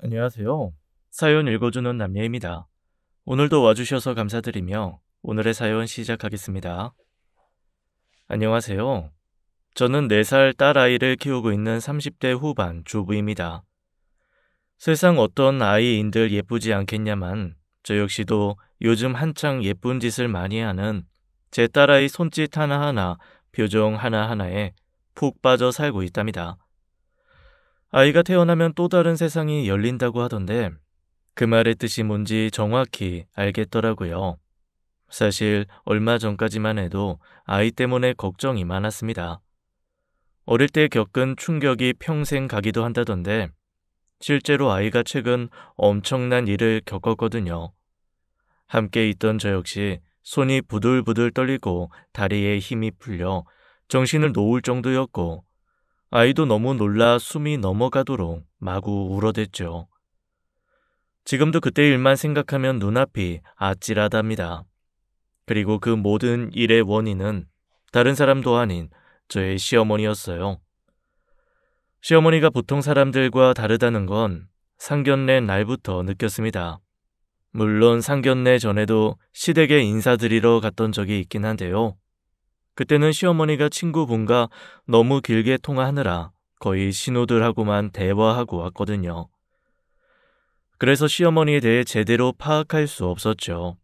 안녕하세요. 사연 읽어주는 남예입니다. 오늘도 와주셔서 감사드리며 오늘의 사연 시작하겠습니다. 안녕하세요. 저는 4살 딸아이를 키우고 있는 30대 후반 주부입니다. 세상 어떤 아이인들 예쁘지 않겠냐만 저 역시도 요즘 한창 예쁜 짓을 많이 하는 제 딸아이 손짓 하나하나, 표정 하나하나에 푹 빠져 살고 있답니다. 아이가 태어나면 또 다른 세상이 열린다고 하던데 그 말의 뜻이 뭔지 정확히 알겠더라고요. 사실 얼마 전까지만 해도 아이 때문에 걱정이 많았습니다. 어릴 때 겪은 충격이 평생 가기도 한다던데 실제로 아이가 최근 엄청난 일을 겪었거든요. 함께 있던 저 역시 손이 부들부들 떨리고 다리에 힘이 풀려 정신을 놓을 정도였고 아이도 너무 놀라 숨이 넘어가도록 마구 울어댔죠. 지금도 그때 일만 생각하면 눈앞이 아찔하답니다. 그리고 그 모든 일의 원인은 다른 사람도 아닌 저의 시어머니였어요. 시어머니가 보통 사람들과 다르다는 건 상견례 날부터 느꼈습니다. 물론 상견례 전에도 시댁에 인사드리러 갔던 적이 있긴 한데요. 그때는 시어머니가 친구분과 너무 길게 통화하느라 거의 신호들하고만 대화하고 왔거든요. 그래서 시어머니에 대해 제대로 파악할 수 없었죠.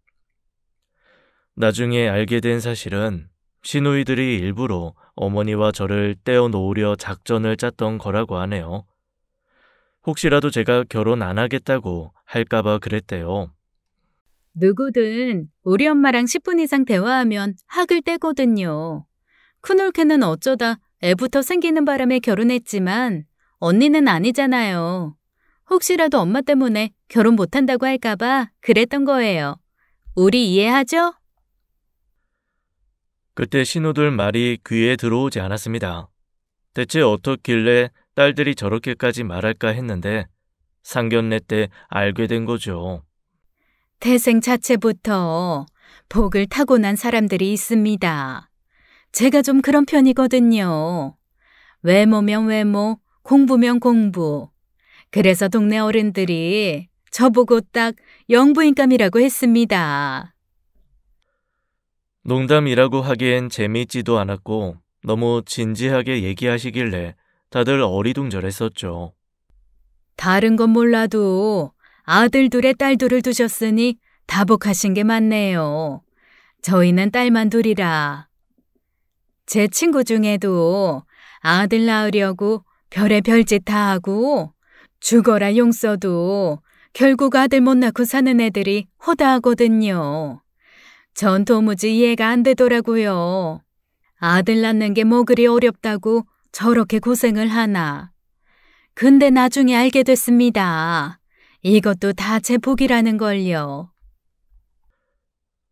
나중에 알게 된 사실은 시누이들이 일부러 어머니와 저를 떼어놓으려 작전을 짰던 거라고 하네요. 혹시라도 제가 결혼 안 하겠다고 할까봐 그랬대요. 누구든 우리 엄마랑 10분 이상 대화하면 학을 떼거든요. 큰올케는 어쩌다 애부터 생기는 바람에 결혼했지만 언니는 아니잖아요. 혹시라도 엄마 때문에 결혼 못한다고 할까봐 그랬던 거예요. 우리 이해하죠? 그때 신우들 말이 귀에 들어오지 않았습니다. 대체 어떻길래 딸들이 저렇게까지 말할까 했는데 상견례 때 알게 된 거죠. 태생 자체부터 복을 타고난 사람들이 있습니다. 제가 좀 그런 편이거든요. 외모면 외모, 공부면 공부. 그래서 동네 어른들이 저보고 딱 영부인감이라고 했습니다. 농담이라고 하기엔 재미있지도 않았고 너무 진지하게 얘기하시길래 다들 어리둥절했었죠. 다른 건 몰라도 아들 둘에 딸 둘을 두셨으니 다복하신 게 많네요. 저희는 딸만 둘이라. 제 친구 중에도 아들 낳으려고 별의 별짓 다 하고 죽어라 용 써도 결국 아들 못 낳고 사는 애들이 허다하거든요. 전 도무지 이해가 안 되더라고요. 아들 낳는 게 뭐 그리 어렵다고 저렇게 고생을 하나. 근데 나중에 알게 됐습니다. 이것도 다 제 복이라는 걸요.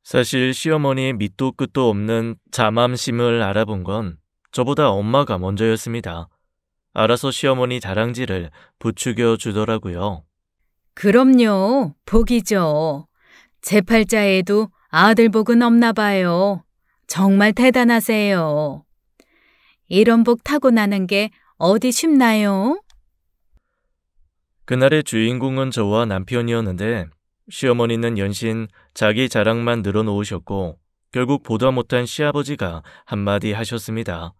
사실 시어머니의 밑도 끝도 없는 자맘심을 알아본 건 저보다 엄마가 먼저였습니다. 알아서 시어머니 다랑쥐를 부추겨 주더라고요. 그럼요. 복이죠. 제 팔자에도 아들 복은 없나 봐요. 정말 대단하세요. 이런 복 타고나는 게 어디 쉽나요? 그날의 주인공은 저와 남편이었는데 시어머니는 연신 자기 자랑만 늘어놓으셨고 결국 보다 못한 시아버지가 한마디 하셨습니다.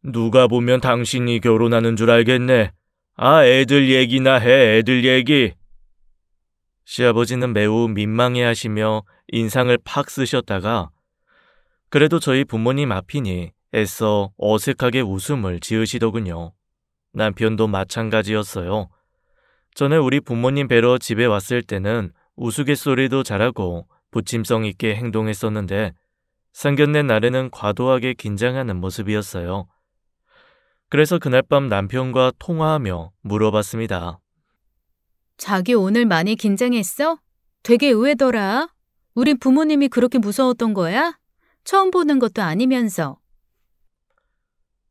누가 보면 당신이 결혼하는 줄 알겠네. 아, 애들 얘기나 해, 애들 얘기. 시아버지는 매우 민망해하시며 인상을 팍 쓰셨다가 그래도 저희 부모님 앞이니 애써 어색하게 웃음을 지으시더군요. 남편도 마찬가지였어요. 전에 우리 부모님 뵈러 집에 왔을 때는 우스갯소리도 잘하고 부침성 있게 행동했었는데 상견례 날에는 과도하게 긴장하는 모습이었어요. 그래서 그날 밤 남편과 통화하며 물어봤습니다. 자기 오늘 많이 긴장했어? 되게 의외더라. 우리 부모님이 그렇게 무서웠던 거야? 처음 보는 것도 아니면서.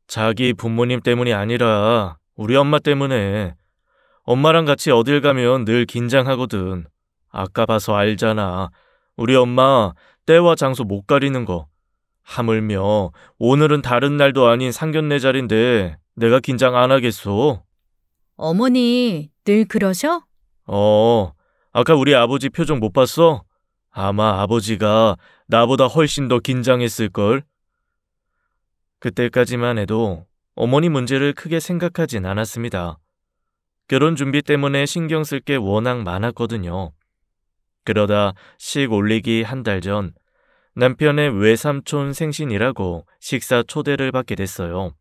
자기 부모님 때문이 아니라 우리 엄마 때문에. 엄마랑 같이 어딜 가면 늘 긴장하거든. 아까 봐서 알잖아. 우리 엄마 때와 장소 못 가리는 거. 하물며 오늘은 다른 날도 아닌 상견례 자리인데 내가 긴장 안 하겠어? 어머니 늘 그러셔? 아까 우리 아버지 표정 못 봤어? 아마 아버지가 나보다 훨씬 더 긴장했을걸. 그때까지만 해도 어머니 문제를 크게 생각하진 않았습니다. 결혼 준비 때문에 신경 쓸 게 워낙 많았거든요. 그러다 식 올리기 한 달 전 남편의 외삼촌 생신이라고 식사 초대를 받게 됐어요.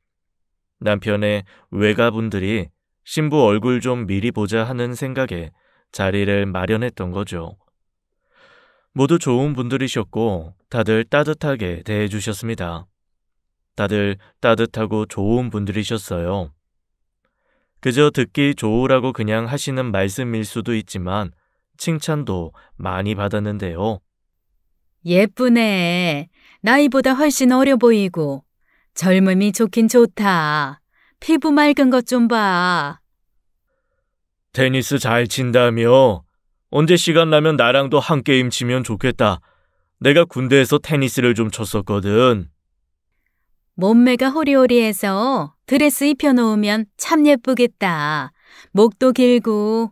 남편의 외가분들이 신부 얼굴 좀 미리 보자 하는 생각에 자리를 마련했던 거죠. 모두 좋은 분들이셨고 다들 따뜻하게 대해주셨습니다. 다들 따뜻하고 좋은 분들이셨어요. 그저 듣기 좋으라고 그냥 하시는 말씀일 수도 있지만 칭찬도 많이 받았는데요. 예쁘네. 나이보다 훨씬 어려 보이고 젊음이 좋긴 좋다. 피부 맑은 것 좀 봐. 테니스 잘 친다며? 언제 시간 나면 나랑도 한 게임 치면 좋겠다. 내가 군대에서 테니스를 좀 쳤었거든. 몸매가 호리호리해서 드레스 입혀놓으면 참 예쁘겠다. 목도 길고.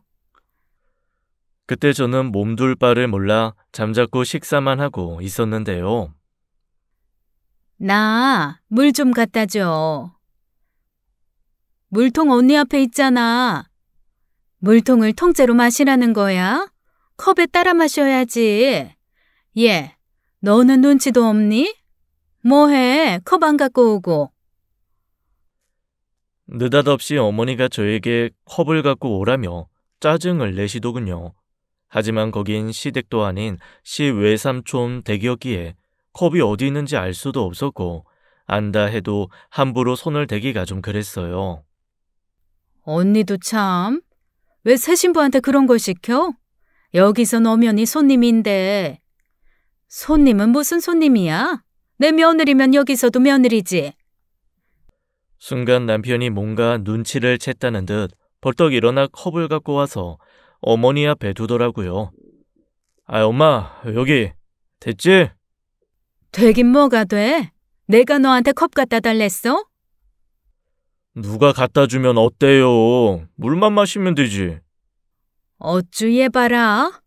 그때 저는 몸둘 바를 몰라 잠자코 식사만 하고 있었는데요. 나 물 좀 갖다 줘. 물통 언니 앞에 있잖아. 물통을 통째로 마시라는 거야? 컵에 따라 마셔야지. 얘, 너는 눈치도 없니? 뭐해? 컵 안 갖고 오고. 느닷없이 어머니가 저에게 컵을 갖고 오라며 짜증을 내시더군요. 하지만 거긴 시댁도 아닌 시외삼촌 댁이었기에 컵이 어디 있는지 알 수도 없었고 안다 해도 함부로 손을 대기가 좀 그랬어요. 언니도 참. 왜 새 신부한테 그런 걸 시켜? 여기선 엄연히 손님인데. 손님은 무슨 손님이야? 내 며느리면 여기서도 며느리지. 순간 남편이 뭔가 눈치를 챘다는 듯 벌떡 일어나 컵을 갖고 와서 어머니 앞에 두더라고요. 엄마, 여기 됐지? 되긴 뭐가 돼? 내가 너한테 컵 갖다 달랬어? 누가 갖다 주면 어때요? 물만 마시면 되지. 어쭈 얘 봐라.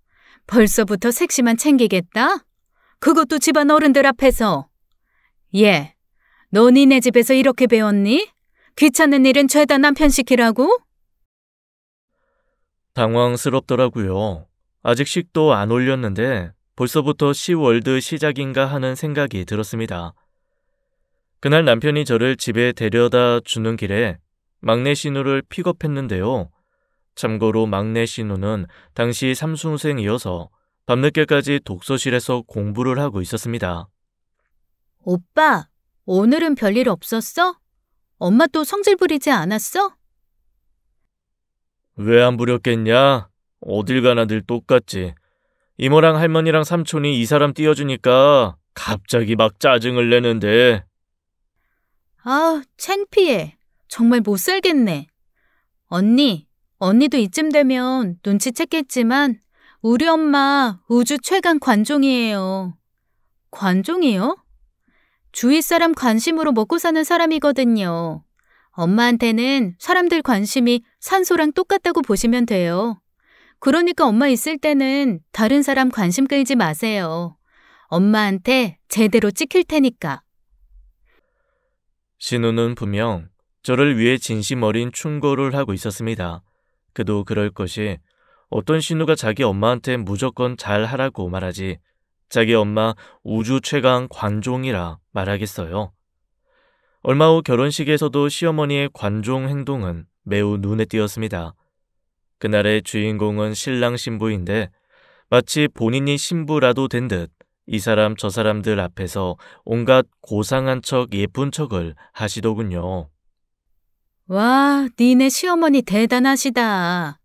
벌써부터 색시만 챙기겠다? 그것도 집안 어른들 앞에서. 얘, 너 니네 집에서 이렇게 배웠니? 귀찮은 일은 죄다 남편 시키라고? 당황스럽더라고요. 아직 식도 안 올렸는데 벌써부터 시월드 시작인가 하는 생각이 들었습니다. 그날 남편이 저를 집에 데려다 주는 길에 막내 신우를 픽업했는데요. 참고로 막내 신우는 당시 삼순생이어서 밤늦게까지 독서실에서 공부를 하고 있었습니다. 오빠, 오늘은 별일 없었어? 엄마 또 성질 부리지 않았어? 왜 안 부렸겠냐? 어딜 가나 늘 똑같지. 이모랑 할머니랑 삼촌이 이 사람 띄워주니까 갑자기 막 짜증을 내는데. 아, 창피해. 정말 못 살겠네. 언니도 이쯤 되면 눈치챘겠지만 우리 엄마 우주 최강 관종이에요. 관종이요? 주위 사람 관심으로 먹고 사는 사람이거든요. 엄마한테는 사람들 관심이 산소랑 똑같다고 보시면 돼요. 그러니까 엄마 있을 때는 다른 사람 관심 끌지 마세요. 엄마한테 제대로 찍힐 테니까. 신우는 분명 저를 위해 진심 어린 충고를 하고 있었습니다. 그도 그럴 것이 어떤 신우가 자기 엄마한테 무조건 잘하라고 말하지 자기 엄마 우주 최강 관종이라 말하겠어요. 얼마 후 결혼식에서도 시어머니의 관종 행동은 매우 눈에 띄었습니다. 그날의 주인공은 신랑 신부인데 마치 본인이 신부라도 된 듯 이 사람 저 사람들 앞에서 온갖 고상한 척 예쁜 척을 하시더군요. 와, 니네 시어머니 대단하시다.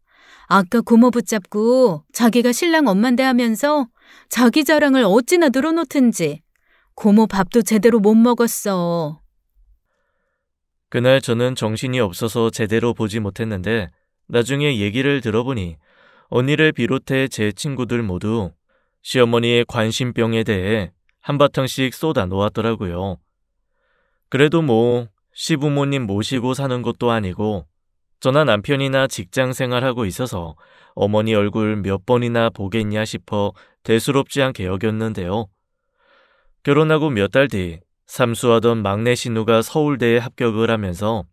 아까 고모 붙잡고 자기가 신랑 엄만데 하면서 자기 자랑을 어찌나 늘어놓든지. 고모 밥도 제대로 못 먹었어. 그날 저는 정신이 없어서 제대로 보지 못했는데 나중에 얘기를 들어보니 언니를 비롯해 제 친구들 모두 시어머니의 관심병에 대해 한바탕씩 쏟아 놓았더라고요. 그래도 뭐 시부모님 모시고 사는 것도 아니고 저나 남편이나 직장 생활하고 있어서 어머니 얼굴 몇 번이나 보겠냐 싶어 대수롭지 않게 여겼는데요. 결혼하고 몇 달 뒤 삼수하던 막내 신우가 서울대에 합격을 하면서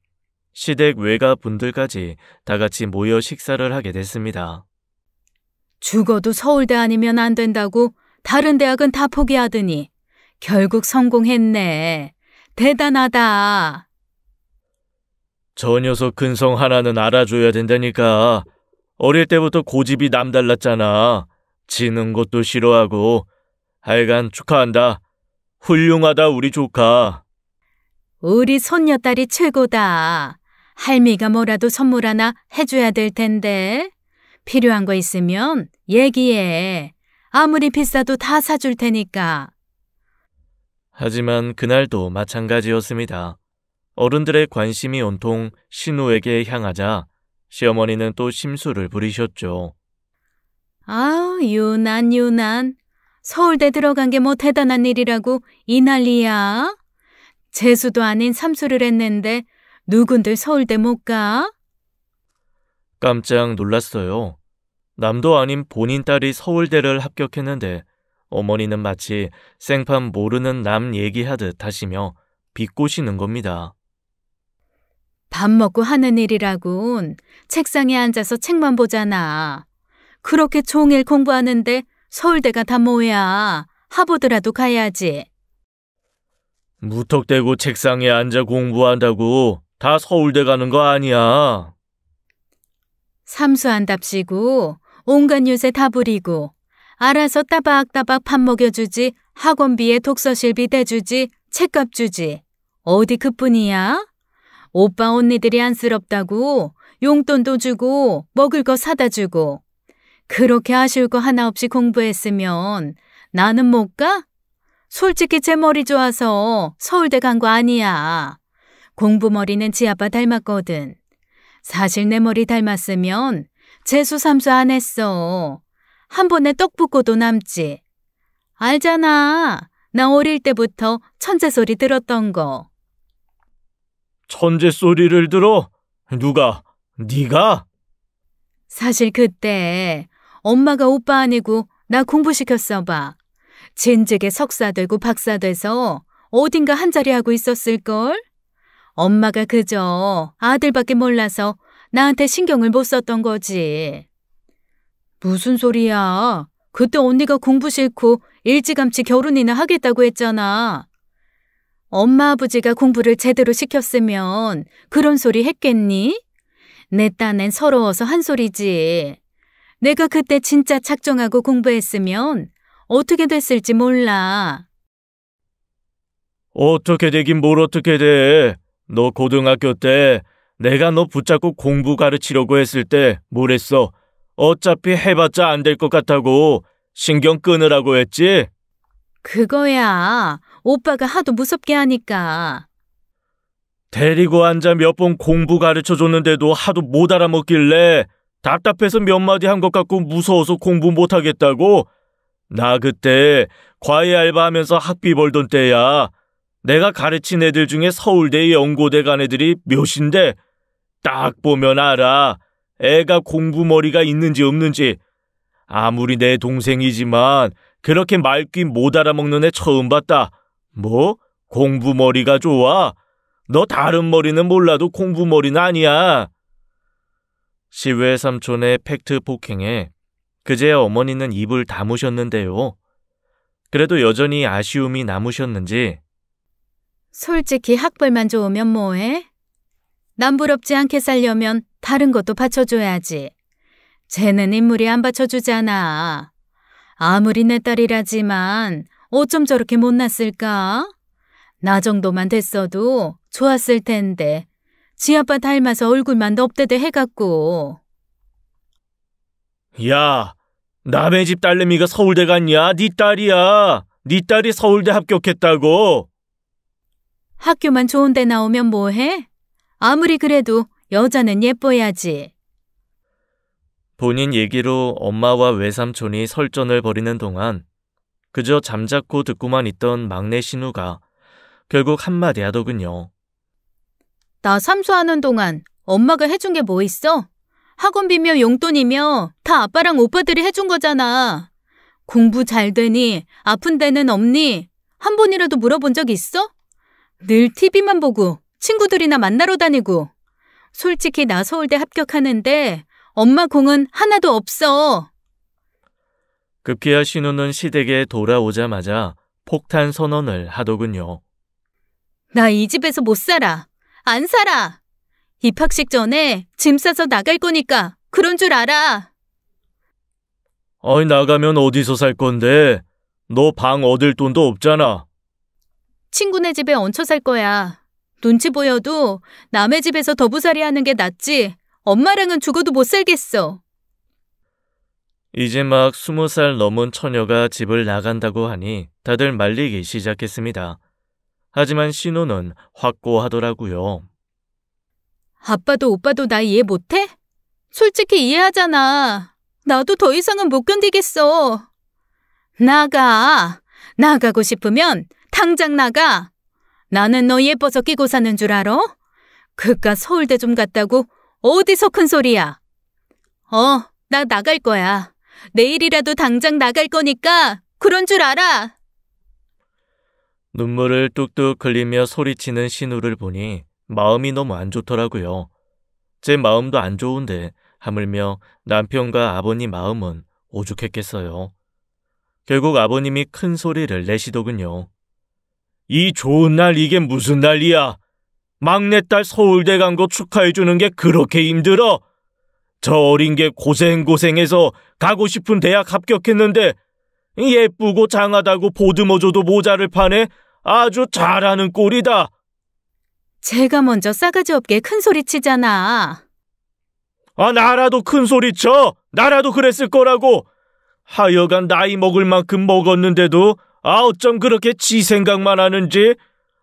시댁 외가 분들까지 다 같이 모여 식사를 하게 됐습니다. 죽어도 서울대 아니면 안 된다고 다른 대학은 다 포기하더니 결국 성공했네. 대단하다. 저 녀석 근성 하나는 알아줘야 된다니까. 어릴 때부터 고집이 남달랐잖아. 지는 것도 싫어하고. 하여간 축하한다. 훌륭하다 우리 조카. 우리 손녀딸이 최고다. 할미가 뭐라도 선물 하나 해줘야 될 텐데. 필요한 거 있으면 얘기해. 아무리 비싸도 다 사줄 테니까. 하지만 그날도 마찬가지였습니다. 어른들의 관심이 온통 신우에게 향하자 시어머니는 또 심술을 부리셨죠. 아, 유난. 서울대 들어간 게 뭐 대단한 일이라고 이 난리야? 재수도 아닌 삼수를 했는데 누군들 서울대 못 가? 깜짝 놀랐어요. 남도 아닌 본인 딸이 서울대를 합격했는데 어머니는 마치 생판 모르는 남 얘기하듯 하시며 비꼬시는 겁니다. 밥 먹고 하는 일이라곤 책상에 앉아서 책만 보잖아. 그렇게 종일 공부하는데 서울대가 다 뭐야. 하버드라도 가야지. 무턱대고 책상에 앉아 공부한다고 다 서울대 가는 거 아니야. 삼수한답시고 온갖 유세 다 부리고 알아서 따박따박 밥 먹여주지. 학원비에 독서실비 대주지. 책값 주지. 어디 그뿐이야? 오빠 언니들이 안쓰럽다고 용돈도 주고 먹을 거 사다 주고. 그렇게 아쉬울 거 하나 없이 공부했으면 나는 못 가? 솔직히 제 머리 좋아서 서울대 간 거 아니야. 공부머리는 지 아빠 닮았거든. 사실 내 머리 닮았으면 재수 삼수 안 했어. 한 번에 떡 붓고도 남지. 알잖아. 나 어릴 때부터 천재 소리 들었던 거. 천재 소리를 들어? 누가? 네가? 사실 그때 엄마가 오빠 아니고 나 공부시켰어 봐. 진즉에 석사 되고 박사 돼서 어딘가 한 자리 하고 있었을걸? 엄마가 그저 아들밖에 몰라서 나한테 신경을 못 썼던 거지. 무슨 소리야. 그때 언니가 공부 싫고 일찌감치 결혼이나 하겠다고 했잖아. 엄마 아버지가 공부를 제대로 시켰으면 그런 소리 했겠니? 내 딴엔 서러워서 한 소리지. 내가 그때 진짜 작정하고 공부했으면 어떻게 됐을지 몰라. 어떻게 되긴 뭘 어떻게 돼. 너 고등학교 때 내가 너 붙잡고 공부 가르치려고 했을 때 뭘 했어? 어차피 해봤자 안 될 것 같다고 신경 끄느라고 했지? 그거야. 오빠가 하도 무섭게 하니까. 데리고 앉아 몇 번 공부 가르쳐줬는데도 하도 못 알아먹길래 답답해서 몇 마디 한 것 같고 무서워서 공부 못하겠다고? 나 그때 과외 알바하면서 학비 벌던 때야. 내가 가르친 애들 중에 서울대 연고대 간 애들이 몇인데 딱 보면 알아. 애가 공부머리가 있는지 없는지. 아무리 내 동생이지만 그렇게 말귀 못 알아먹는 애 처음 봤다. 뭐? 공부머리가 좋아? 너 다른 머리는 몰라도 공부머리는 아니야. 시외 삼촌의 팩트 폭행에 그제야 어머니는 입을 다무셨는데요. 그래도 여전히 아쉬움이 남으셨는지 솔직히 학벌만 좋으면 뭐해? 남 부럽지 않게 살려면 다른 것도 받쳐줘야지. 쟤는 인물이 안 받쳐주잖아. 아무리 내 딸이라지만 어쩜 저렇게 못났을까? 나 정도만 됐어도 좋았을 텐데 지 아빠 닮아서 얼굴만 넙대대 해갖고. 야, 남의 집 딸내미가 서울대 갔냐? 네 딸이야. 네 딸이 서울대 합격했다고. 학교만 좋은 데 나오면 뭐해? 아무리 그래도 여자는 예뻐야지. 본인 얘기로 엄마와 외삼촌이 설전을 벌이는 동안 그저 잠자코 듣고만 있던 막내 신우가 결국 한마디 하더군요. 나 삼수하는 동안 엄마가 해준 게 뭐 있어? 학원비며 용돈이며 다 아빠랑 오빠들이 해준 거잖아. 공부 잘 되니? 아픈 데는 없니? 한 번이라도 물어본 적 있어? 늘 TV만 보고 친구들이나 만나러 다니고. 솔직히 나 서울대 합격하는데 엄마 공은 하나도 없어. 급기야 신우는 시댁에 돌아오자마자 폭탄 선언을 하더군요. 나 이 집에서 못 살아. 안 살아. 입학식 전에 짐 싸서 나갈 거니까 그런 줄 알아. 아니, 나가면 어디서 살 건데? 너 방 얻을 돈도 없잖아. 친구네 집에 얹혀 살 거야. 눈치 보여도 남의 집에서 더부살이 하는 게 낫지. 엄마랑은 죽어도 못 살겠어. 이제 막 20살 넘은 처녀가 집을 나간다고 하니 다들 말리기 시작했습니다. 하지만 신우는 확고하더라고요. 아빠도 오빠도 나 이해 못해? 솔직히 이해하잖아. 나도 더 이상은 못 견디겠어. 나가. 나가고 싶으면 당장 나가. 나는 너 예뻐서 끼고 사는 줄 알아? 그깟 서울대 좀 갔다고 어디서 큰 소리야. 나 나갈 거야. 내일이라도 당장 나갈 거니까 그런 줄 알아. 눈물을 뚝뚝 흘리며 소리치는 신우를 보니 마음이 너무 안 좋더라고요. 제 마음도 안 좋은데 하물며 남편과 아버님 마음은 오죽했겠어요. 결국 아버님이 큰 소리를 내시더군요. 이 좋은 날 이게 무슨 난리야. 막내딸 서울대 간 거 축하해주는 게 그렇게 힘들어? 저 어린 게 고생해서 가고 싶은 대학 합격했는데 예쁘고 장하다고 보듬어줘도 모자를 파네. 아주 잘하는 꼴이다. 제가 먼저 싸가지 없게 큰 소리 치잖아. 나라도 큰 소리 쳐. 나라도 그랬을 거라고. 하여간 나이 먹을 만큼 먹었는데도 어쩜 그렇게 지 생각만 하는지.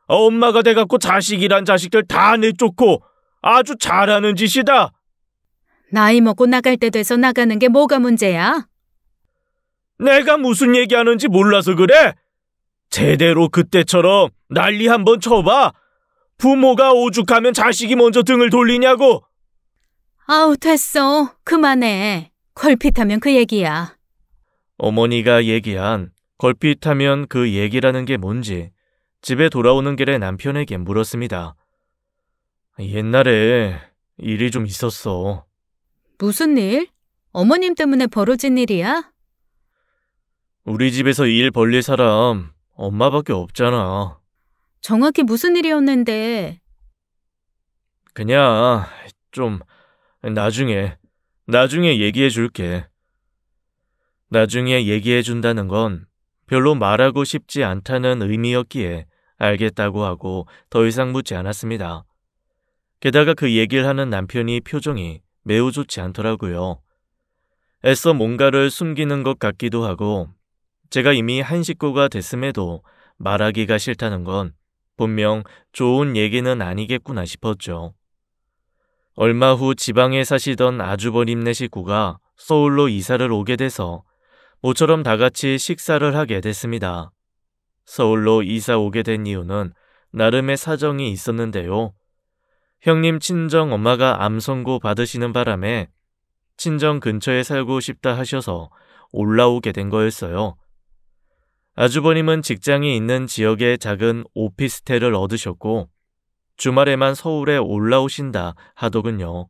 엄마가 돼갖고 자식이란 자식들 다 내쫓고 아주 잘하는 짓이다. 나이 먹고 나갈 때 돼서 나가는 게 뭐가 문제야? 내가 무슨 얘기하는지 몰라서 그래? 제대로 그때처럼 난리 한번 쳐봐. 부모가 오죽하면 자식이 먼저 등을 돌리냐고. 아우, 됐어. 그만해. 걸핏하면 그 얘기야. 어머니가 얘기한 걸핏하면 그 얘기라는 게 뭔지 집에 돌아오는 길에 남편에게 물었습니다. 옛날에 일이 좀 있었어. 무슨 일? 어머님 때문에 벌어진 일이야? 우리 집에서 일 벌릴 사람 엄마밖에 없잖아. 정확히 무슨 일이었는데? 그냥 좀 나중에 얘기해 줄게. 나중에 얘기해 준다는 건 별로 말하고 싶지 않다는 의미였기에 알겠다고 하고 더 이상 묻지 않았습니다. 게다가 그 얘기를 하는 남편이 표정이 매우 좋지 않더라고요. 애써 뭔가를 숨기는 것 같기도 하고 제가 이미 한 식구가 됐음에도 말하기가 싫다는 건 분명 좋은 얘기는 아니겠구나 싶었죠. 얼마 후 지방에 사시던 아주버님네 식구가 서울로 이사를 오게 돼서 모처럼 다 같이 식사를 하게 됐습니다. 서울로 이사 오게 된 이유는 나름의 사정이 있었는데요. 형님 친정 엄마가 암 선고 받으시는 바람에 친정 근처에 살고 싶다 하셔서 올라오게 된 거였어요. 아주버님은 직장이 있는 지역에 작은 오피스텔을 얻으셨고 주말에만 서울에 올라오신다 하더군요.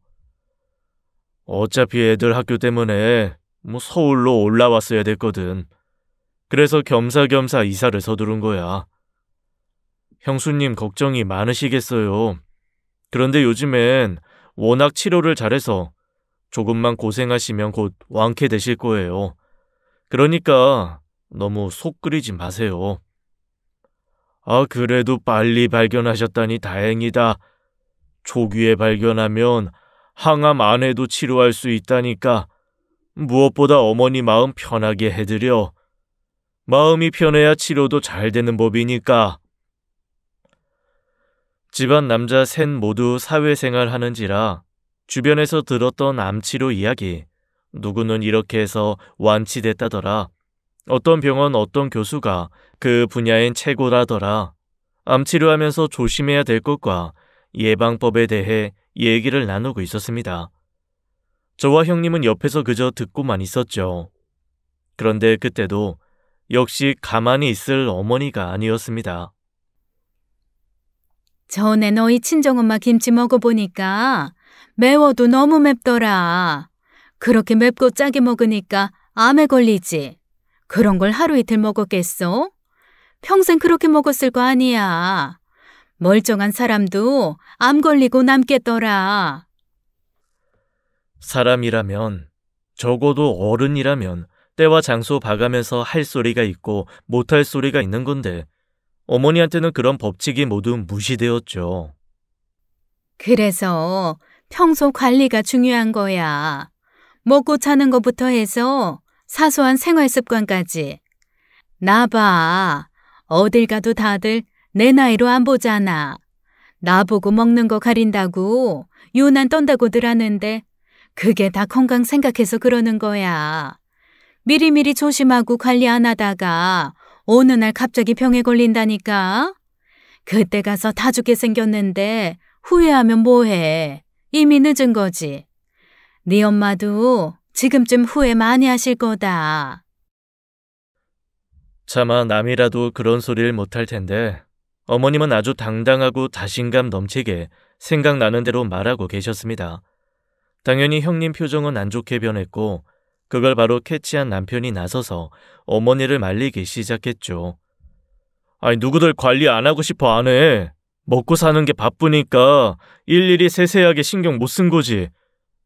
어차피 애들 학교 때문에 서울로 올라왔어야 됐거든. 그래서 겸사겸사 이사를 서두른 거야. 형수님 걱정이 많으시겠어요. 그런데 요즘엔 워낙 치료를 잘해서 조금만 고생하시면 곧 완쾌되실 거예요. 그러니까 너무 속 끓이지 마세요. 그래도 빨리 발견하셨다니 다행이다. 초기에 발견하면 항암 안 해도 치료할 수 있다니까 무엇보다 어머니 마음 편하게 해드려. 마음이 편해야 치료도 잘 되는 법이니까. 집안 남자 셋 모두 사회생활 하는지라 주변에서 들었던 암치료 이야기, 누구는 이렇게 해서 완치됐다더라. 어떤 병원 어떤 교수가 그 분야엔 최고라더라. 암치료하면서 조심해야 될 것과 예방법에 대해 얘기를 나누고 있었습니다. 저와 형님은 옆에서 그저 듣고만 있었죠. 그런데 그때도 역시 가만히 있을 어머니가 아니었습니다. 전에 너희 친정엄마 김치 먹어보니까 매워도 너무 맵더라. 그렇게 맵고 짜게 먹으니까 암에 걸리지. 그런 걸 하루 이틀 먹었겠어? 평생 그렇게 먹었을 거 아니야. 멀쩡한 사람도 암 걸리고 남겠더라. 사람이라면, 적어도 어른이라면 때와 장소 봐가면서 할 소리가 있고 못할 소리가 있는 건데 어머니한테는 그런 법칙이 모두 무시되었죠. 그래서 평소 관리가 중요한 거야. 먹고 자는 것부터 해서 사소한 생활 습관까지. 나 봐. 어딜 가도 다들 내 나이로 안 보잖아. 나보고 먹는 거 가린다고 유난 떤다고들 하는데 그게 다 건강 생각해서 그러는 거야. 미리미리 조심하고 관리 안 하다가 어느 날 갑자기 병에 걸린다니까. 그때 가서 다 죽게 생겼는데 후회하면 뭐해. 이미 늦은 거지. 네 엄마도 지금쯤 후회 많이 하실 거다. 차마 남이라도 그런 소리를 못할 텐데 어머님은 아주 당당하고 자신감 넘치게 생각나는 대로 말하고 계셨습니다. 당연히 형님 표정은 안 좋게 변했고 그걸 바로 캐치한 남편이 나서서 어머니를 말리기 시작했죠. 아니 누구들 관리 안 하고 싶어 안 해. 먹고 사는 게 바쁘니까 일일이 세세하게 신경 못 쓴 거지.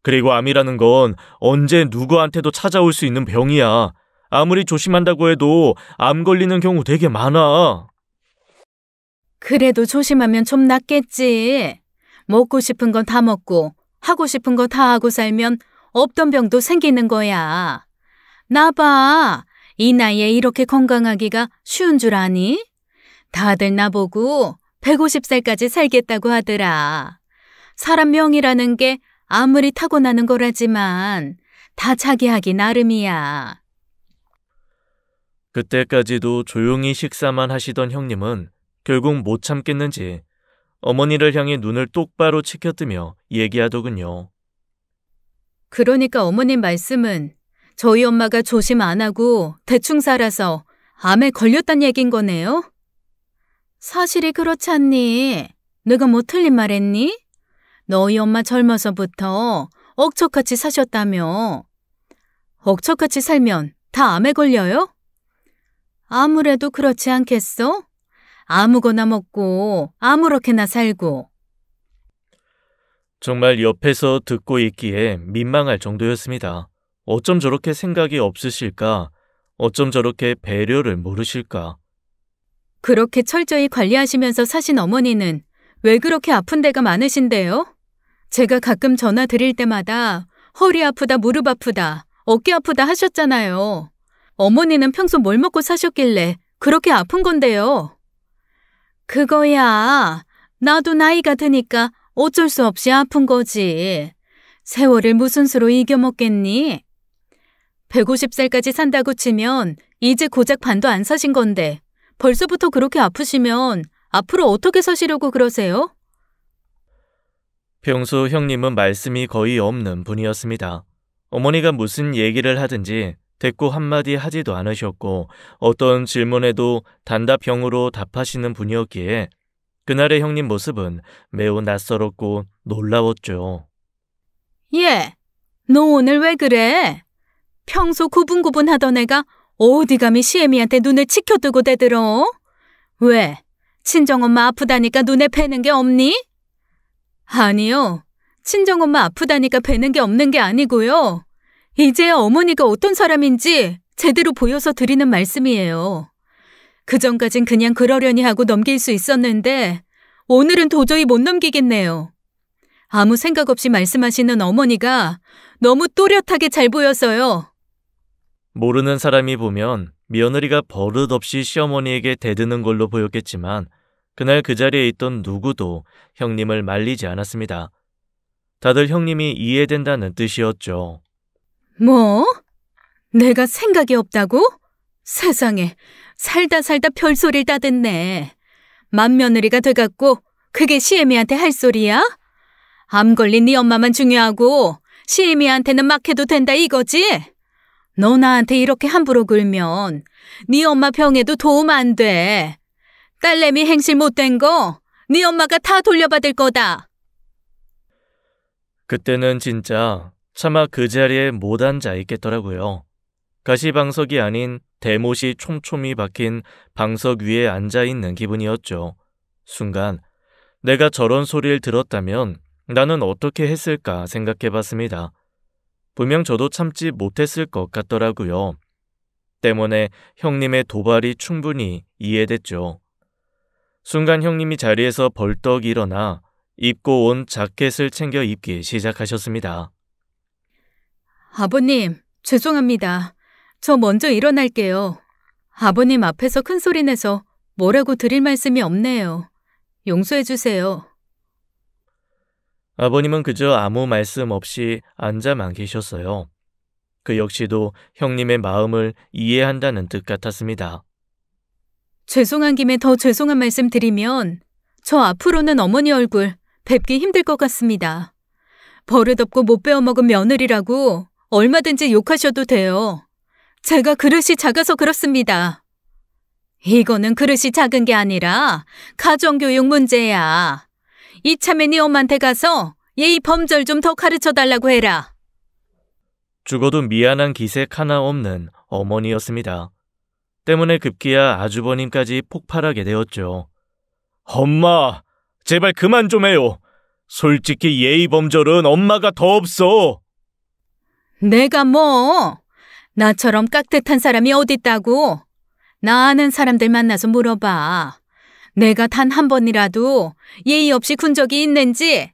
그리고 암이라는 건 언제 누구한테도 찾아올 수 있는 병이야. 아무리 조심한다고 해도 암 걸리는 경우 되게 많아. 그래도 조심하면 좀 낫겠지. 먹고 싶은 건 다 먹고 하고 싶은 거 다 하고 살면 없던 병도 생기는 거야. 나 봐. 이 나이에 이렇게 건강하기가 쉬운 줄 아니? 다들 나보고 150살까지 살겠다고 하더라. 사람 명이라는 게 아무리 타고나는 거라지만 다 자기 하기 나름이야. 그때까지도 조용히 식사만 하시던 형님은 결국 못 참겠는지 어머니를 향해 눈을 똑바로 치켜뜨며 얘기하더군요. 그러니까 어머님 말씀은 저희 엄마가 조심 안 하고 대충 살아서 암에 걸렸단 얘긴 거네요? 사실이 그렇지 않니? 내가 뭐 틀린 말 했니? 너희 엄마 젊어서부터 억척같이 사셨다며. 억척같이 살면 다 암에 걸려요? 아무래도 그렇지 않겠어? 아무거나 먹고 아무렇게나 살고. 정말 옆에서 듣고 있기에 민망할 정도였습니다. 어쩜 저렇게 생각이 없으실까? 어쩜 저렇게 배려를 모르실까? 그렇게 철저히 관리하시면서 사신 어머니는 왜 그렇게 아픈 데가 많으신데요? 제가 가끔 전화 드릴 때마다 허리 아프다, 무릎 아프다, 어깨 아프다 하셨잖아요. 어머니는 평소 뭘 먹고 사셨길래 그렇게 아픈 건데요. 그거야. 나도 나이가 드니까 어쩔 수 없이 아픈 거지. 세월을 무슨 수로 이겨먹겠니? 150살까지 산다고 치면 이제 고작 반도 안 사신 건데 벌써부터 그렇게 아프시면 앞으로 어떻게 사시려고 그러세요? 평소 형님은 말씀이 거의 없는 분이었습니다. 어머니가 무슨 얘기를 하든지 대꾸 한마디 하지도 않으셨고 어떤 질문에도 단답형으로 답하시는 분이었기에 그날의 형님 모습은 매우 낯설었고 놀라웠죠. 예, 너 오늘 왜 그래? 평소 구분구분하던 애가 어디 감히 시애미한테 눈을 치켜뜨고 대들어? 왜? 친정엄마 아프다니까 눈에 뵈는 게 없니? 아니요. 친정엄마 아프다니까 뵈는 게 없는 게 아니고요. 이제야 어머니가 어떤 사람인지 제대로 보여서 드리는 말씀이에요. 그전까진 그냥 그러려니 하고 넘길 수 있었는데 오늘은 도저히 못 넘기겠네요. 아무 생각 없이 말씀하시는 어머니가 너무 또렷하게 잘 보여서요. 모르는 사람이 보면 며느리가 버릇없이 시어머니에게 대드는 걸로 보였겠지만 그날 그 자리에 있던 누구도 형님을 말리지 않았습니다. 다들 형님이 이해된다는 뜻이었죠. 뭐? 내가 생각이 없다고? 세상에, 살다 별소리를 다 듣네. 맏며느리가 돼갖고 그게 시애미한테 할 소리야? 암 걸린 네 엄마만 중요하고 시애미한테는 막 해도 된다 이거지? 너 나한테 이렇게 함부로 굴면 네 엄마 병에도 도움 안 돼. 딸내미 행실 못된 거 네 엄마가 다 돌려받을 거다. 그때는 진짜 차마 그 자리에 못 앉아 있겠더라고요. 가시방석이 아닌 대못이 촘촘히 박힌 방석 위에 앉아 있는 기분이었죠. 순간 내가 저런 소리를 들었다면 나는 어떻게 했을까 생각해봤습니다. 분명 저도 참지 못했을 것 같더라고요. 때문에 형님의 도발이 충분히 이해됐죠. 순간 형님이 자리에서 벌떡 일어나 입고 온 자켓을 챙겨 입기 시작하셨습니다. 아버님, 죄송합니다. 저 먼저 일어날게요. 아버님 앞에서 큰 소리 내서 뭐라고 드릴 말씀이 없네요. 용서해 주세요. 아버님은 그저 아무 말씀 없이 앉아만 계셨어요. 그 역시도 형님의 마음을 이해한다는 뜻 같았습니다. 죄송한 김에 더 죄송한 말씀 드리면 저 앞으로는 어머니 얼굴 뵙기 힘들 것 같습니다. 버릇없고 못 배워먹은 며느리라고 얼마든지 욕하셔도 돼요. 제가 그릇이 작아서 그렇습니다. 이거는 그릇이 작은 게 아니라 가정교육 문제야. 이참에 네 엄마한테 가서 예의 범절 좀 더 가르쳐달라고 해라. 죽어도 미안한 기색 하나 없는 어머니였습니다. 때문에 급기야 아주버님까지 폭발하게 되었죠. 엄마, 제발 그만 좀 해요. 솔직히 예의 범절은 엄마가 더 없어. 내가 뭐? 나처럼 깍듯한 사람이 어딨다고? 나 아는 사람들 만나서 물어봐. 내가 단 한 번이라도 예의 없이 군 적이 있는지?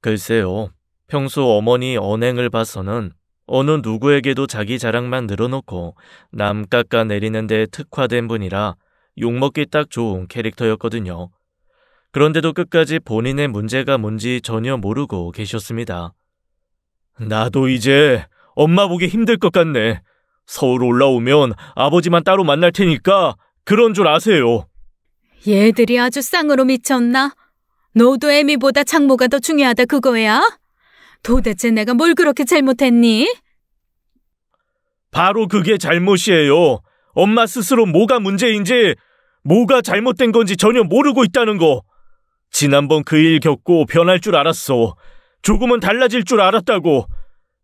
글쎄요. 평소 어머니 언행을 봐서는 어느 누구에게도 자기 자랑만 늘어놓고 남 깎아내리는 데 특화된 분이라 욕먹기 딱 좋은 캐릭터였거든요. 그런데도 끝까지 본인의 문제가 뭔지 전혀 모르고 계셨습니다. 나도 이제 엄마 보기 힘들 것 같네. 서울 올라오면 아버지만 따로 만날 테니까 그런 줄 아세요. 얘들이 아주 쌍으로 미쳤나? 너도 애미보다 장모가 더 중요하다 그거야? 도대체 내가 뭘 그렇게 잘못했니? 바로 그게 잘못이에요. 엄마 스스로 뭐가 문제인지, 뭐가 잘못된 건지 전혀 모르고 있다는 거. 지난번 그 일 겪고 변할 줄 알았어. 조금은 달라질 줄 알았다고.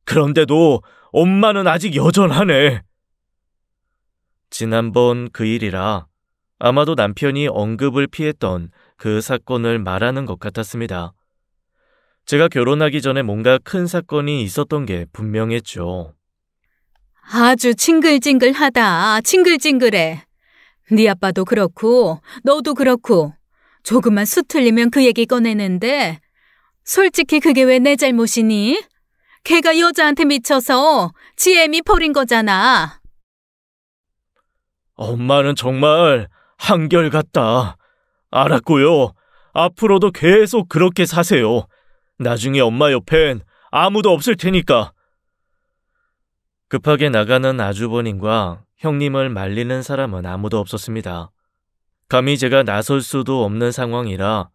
그런데도 엄마는 아직 여전하네. 지난번 그 일이라 아마도 남편이 언급을 피했던 그 사건을 말하는 것 같았습니다. 제가 결혼하기 전에 뭔가 큰 사건이 있었던 게 분명했죠. 아주 징글징글하다. 징글징글해. 네 아빠도 그렇고 너도 그렇고 조금만 수틀리면 그 얘기 꺼내는데 솔직히 그게 왜 내 잘못이니? 걔가 여자한테 미쳐서 지 애미 버린 거잖아. 엄마는 정말 한결같다. 알았고요. 앞으로도 계속 그렇게 사세요. 나중에 엄마 옆엔 아무도 없을 테니까. 급하게 나가는 아주버님과 형님을 말리는 사람은 아무도 없었습니다. 감히 제가 나설 수도 없는 상황이라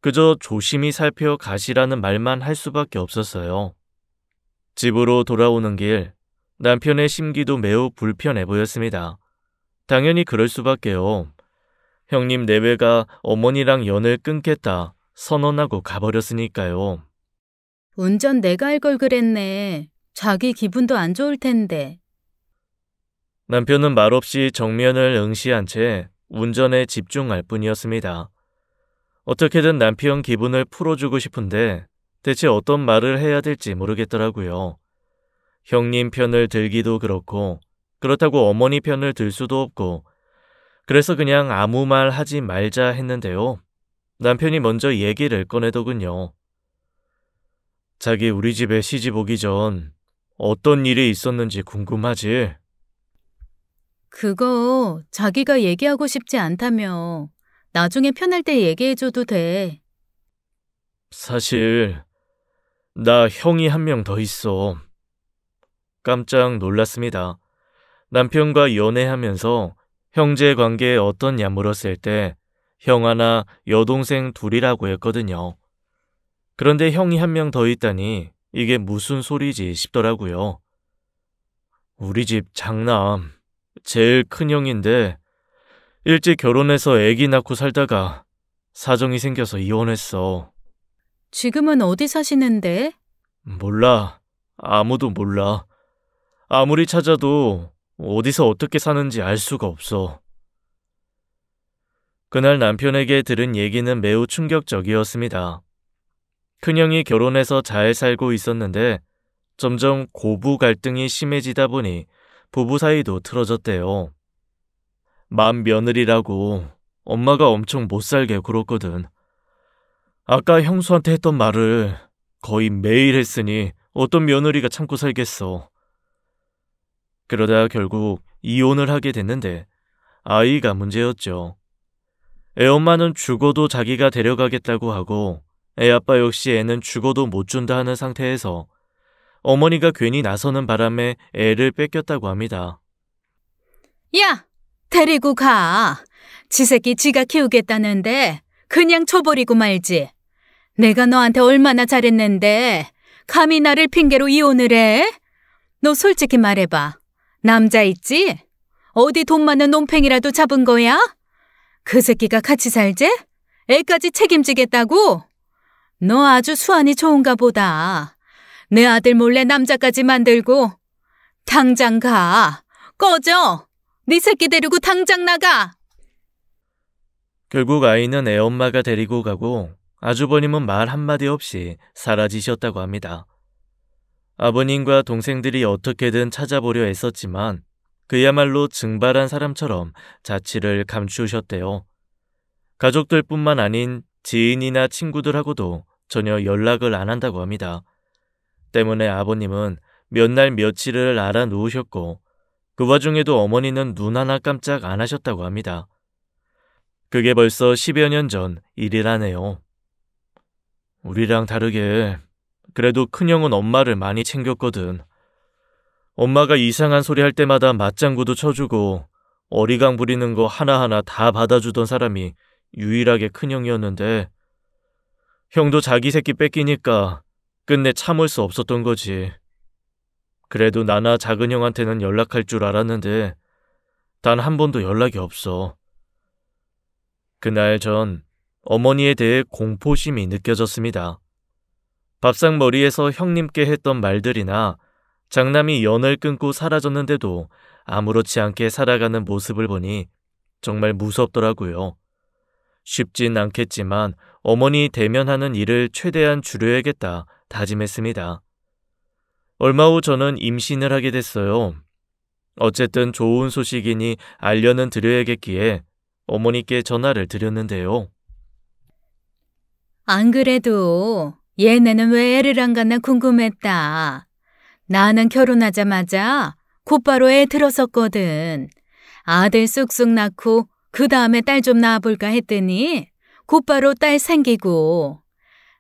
그저 조심히 살펴가시라는 말만 할 수밖에 없었어요. 집으로 돌아오는 길, 남편의 심기도 매우 불편해 보였습니다. 당연히 그럴 수밖에요. 형님 내외가 어머니랑 연을 끊겠다 선언하고 가버렸으니까요. 운전 내가 할 걸 그랬네. 자기 기분도 안 좋을 텐데. 남편은 말없이 정면을 응시한 채 운전에 집중할 뿐이었습니다. 어떻게든 남편 기분을 풀어주고 싶은데 대체 어떤 말을 해야 될지 모르겠더라고요. 형님 편을 들기도 그렇고 그렇다고 어머니 편을 들 수도 없고 그래서 그냥 아무 말 하지 말자 했는데요. 남편이 먼저 얘기를 꺼내더군요. 자기 우리 집에 시집 오기 전 어떤 일이 있었는지 궁금하지? 그거 자기가 얘기하고 싶지 않다며. 나중에 편할 때 얘기해줘도 돼. 사실 나 형이 한 명 더 있어. 깜짝 놀랐습니다. 남편과 연애하면서 형제 관계에 어떻냐 물었을 때 형 하나 여동생 둘이라고 했거든요. 그런데 형이 한 명 더 있다니 이게 무슨 소리지 싶더라고요. 우리 집 장남, 제일 큰 형인데 일찍 결혼해서 애기 낳고 살다가 사정이 생겨서 이혼했어. 지금은 어디 사시는데? 몰라. 아무도 몰라. 아무리 찾아도 어디서 어떻게 사는지 알 수가 없어. 그날 남편에게 들은 얘기는 매우 충격적이었습니다. 큰형이 결혼해서 잘 살고 있었는데 점점 고부 갈등이 심해지다 보니 부부 사이도 틀어졌대요. 맏 며느리라고 엄마가 엄청 못살게 굴었거든. 아까 형수한테 했던 말을 거의 매일 했으니 어떤 며느리가 참고 살겠어. 그러다 결국 이혼을 하게 됐는데 아이가 문제였죠. 애엄마는 죽어도 자기가 데려가겠다고 하고 애아빠 역시 애는 죽어도 못 준다 하는 상태에서 어머니가 괜히 나서는 바람에 애를 뺏겼다고 합니다. 야! 데리고 가. 지 새끼 지가 키우겠다는데 그냥 쳐버리고 말지. 내가 너한테 얼마나 잘했는데 감히 나를 핑계로 이혼을 해? 너 솔직히 말해봐. 남자 있지? 어디 돈 많은 논팽이라도 잡은 거야? 그 새끼가 같이 살지? 애까지 책임지겠다고? 너 아주 수완이 좋은가 보다. 내 아들 몰래 남자까지 만들고. 당장 가. 꺼져. 네 새끼 데리고 당장 나가. 결국 아이는 애엄마가 데리고 가고 아주버님은 말 한마디 없이 사라지셨다고 합니다. 아버님과 동생들이 어떻게든 찾아보려 애썼지만 그야말로 증발한 사람처럼 자취를 감추셨대요. 가족들뿐만 아닌 지인이나 친구들하고도 전혀 연락을 안 한다고 합니다. 때문에 아버님은 몇 날 며칠을 알아누우셨고 그 와중에도 어머니는 눈 하나 깜짝 안 하셨다고 합니다. 그게 벌써 10여 년 전 일이라네요. 우리랑 다르게 그래도 큰형은 엄마를 많이 챙겼거든. 엄마가 이상한 소리 할 때마다 맞장구도 쳐주고 어리광 부리는 거 하나하나 다 받아주던 사람이 유일하게 큰형이었는데 형도 자기 새끼 뺏기니까 끝내 참을 수 없었던 거지. 그래도 나나 작은 형한테는 연락할 줄 알았는데 단 한 번도 연락이 없어. 그날 전 어머니에 대해 공포심이 느껴졌습니다. 밥상머리에서 형님께 했던 말들이나 장남이 연을 끊고 사라졌는데도 아무렇지 않게 살아가는 모습을 보니 정말 무섭더라고요. 쉽진 않겠지만 어머니 대면하는 일을 최대한 줄여야겠다 다짐했습니다. 얼마 후 저는 임신을 하게 됐어요. 어쨌든 좋은 소식이니 알려는 드려야겠기에 어머니께 전화를 드렸는데요. 안 그래도 얘네는 왜 애를 안 갖나 궁금했다. 나는 결혼하자마자 곧바로 애 들었었거든. 아들 쑥쑥 낳고 그 다음에 딸 좀 낳아볼까 했더니 곧바로 딸 생기고.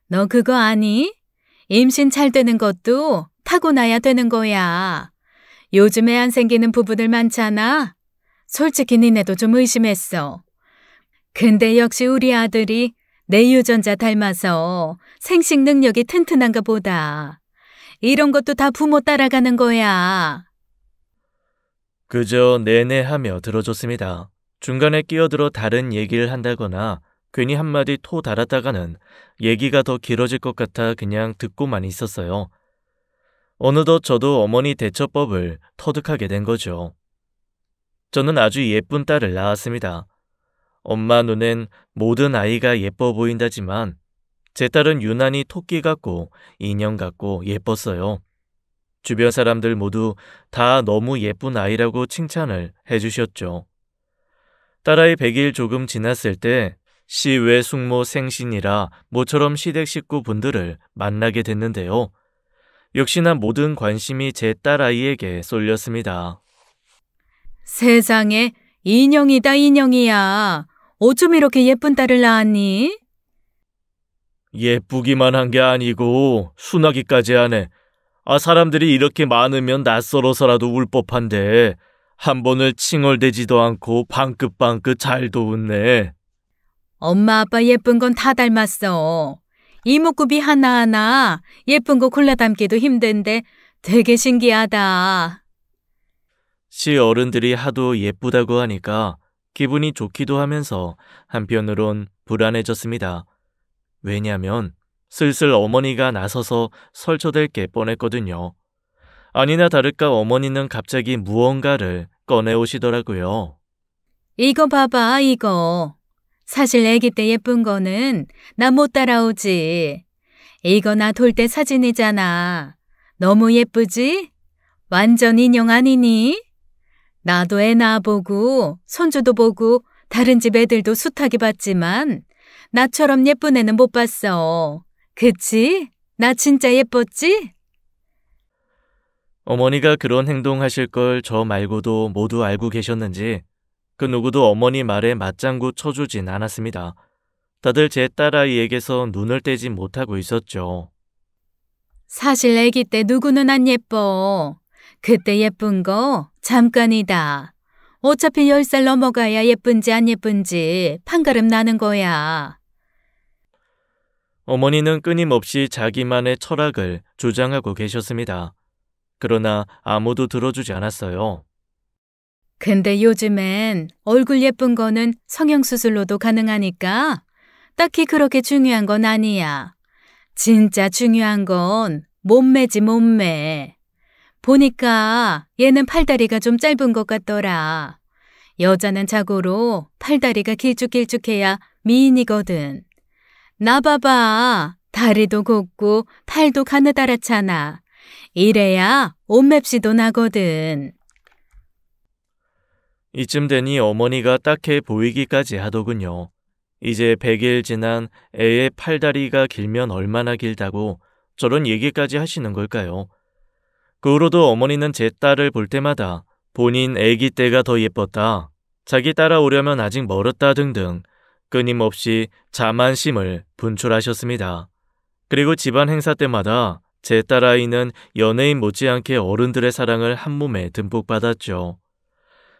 너 그거 아니? 임신 잘 되는 것도 타고나야 되는 거야. 요즘에 안 생기는 부부들 많잖아. 솔직히 니네도 좀 의심했어. 근데 역시 우리 아들이 내 유전자 닮아서 생식 능력이 튼튼한가 보다. 이런 것도 다 부모 따라가는 거야. 그저 네네 하며 들어줬습니다. 중간에 끼어들어 다른 얘기를 한다거나 괜히 한마디 토 달았다가는 얘기가 더 길어질 것 같아 그냥 듣고만 있었어요. 어느덧 저도 어머니 대처법을 터득하게 된 거죠. 저는 아주 예쁜 딸을 낳았습니다. 엄마 눈엔 모든 아이가 예뻐 보인다지만 제 딸은 유난히 토끼 같고 인형 같고 예뻤어요. 주변 사람들 모두 다 너무 예쁜 아이라고 칭찬을 해주셨죠. 딸아이 100일 조금 지났을 때 시외 숙모 생신이라 모처럼 시댁 식구분들을 만나게 됐는데요. 역시나 모든 관심이 제 딸아이에게 쏠렸습니다. 세상에 인형이다 인형이야. 어쩜 이렇게 예쁜 딸을 낳았니? 예쁘기만 한 게 아니고 순하기까지 하네. 사람들이 이렇게 많으면 낯설어서라도 울 법한데 한 번을 칭얼대지도 않고 방긋방긋 잘도 웃네. 엄마 아빠 예쁜 건 다 닮았어. 이목구비 하나하나 예쁜 거 골라 담기도 힘든데 되게 신기하다. 시어른들이 하도 예쁘다고 하니까 기분이 좋기도 하면서 한편으론 불안해졌습니다. 왜냐면 슬슬 어머니가 나서서 설쳐댈 게 뻔했거든요. 아니나 다를까 어머니는 갑자기 무언가를 꺼내오시더라고요. 이거 봐봐, 이거. 사실 아기 때 예쁜 거는 나 못 따라오지. 이거 나 돌 때 사진이잖아. 너무 예쁘지? 완전 인형 아니니? 나도 애 낳아보고 손주도 보고 다른 집 애들도 숱하게 봤지만 나처럼 예쁜 애는 못 봤어. 그치? 나 진짜 예뻤지? 어머니가 그런 행동하실 걸 저 말고도 모두 알고 계셨는지 그 누구도 어머니 말에 맞장구 쳐주진 않았습니다. 다들 제 딸아이에게서 눈을 떼지 못하고 있었죠. 사실 아기 때 누구는 안 예뻐. 그때 예쁜 거 잠깐이다. 어차피 10살 넘어가야 예쁜지 안 예쁜지 판가름 나는 거야. 어머니는 끊임없이 자기만의 철학을 주장하고 계셨습니다. 그러나 아무도 들어주지 않았어요. 근데 요즘엔 얼굴 예쁜 거는 성형수술로도 가능하니까 딱히 그렇게 중요한 건 아니야. 진짜 중요한 건 몸매지, 몸매. 보니까 얘는 팔다리가 좀 짧은 것 같더라. 여자는 자고로 팔다리가 길쭉길쭉해야 미인이거든. 나 봐봐. 다리도 곱고 팔도 가느다랗잖아. 이래야 옷맵시도 나거든. 이쯤 되니 어머니가 딱해 보이기까지 하더군요. 이제 100일 지난 애의 팔다리가 길면 얼마나 길다고 저런 얘기까지 하시는 걸까요? 그 후로도 어머니는 제 딸을 볼 때마다 본인 애기 때가 더 예뻤다, 자기 따라오려면 아직 멀었다 등등 끊임없이 자만심을 분출하셨습니다. 그리고 집안 행사 때마다 제 딸아이는 연예인 못지않게 어른들의 사랑을 한몸에 듬뿍 받았죠.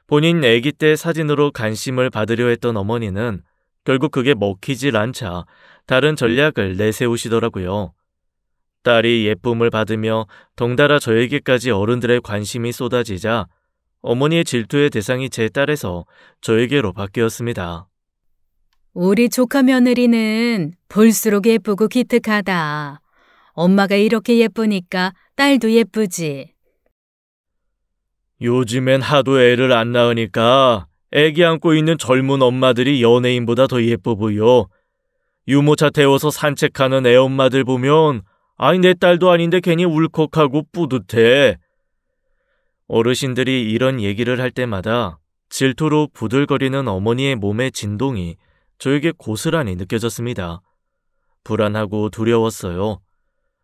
본인 아기 때 사진으로 관심을 받으려 했던 어머니는 결국 그게 먹히질 않자 다른 전략을 내세우시더라고요. 딸이 예쁨을 받으며 덩달아 저에게까지 어른들의 관심이 쏟아지자 어머니의 질투의 대상이 제 딸에서 저에게로 바뀌었습니다. 우리 조카 며느리는 볼수록 예쁘고 기특하다. 엄마가 이렇게 예쁘니까 딸도 예쁘지. 요즘엔 하도 애를 안 낳으니까 애기 안고 있는 젊은 엄마들이 연예인보다 더 예뻐 보여. 유모차 태워서 산책하는 애엄마들 보면 아니 내 딸도 아닌데 괜히 울컥하고 뿌듯해. 어르신들이 이런 얘기를 할 때마다 질투로 부들거리는 어머니의 몸의 진동이 저에게 고스란히 느껴졌습니다. 불안하고 두려웠어요.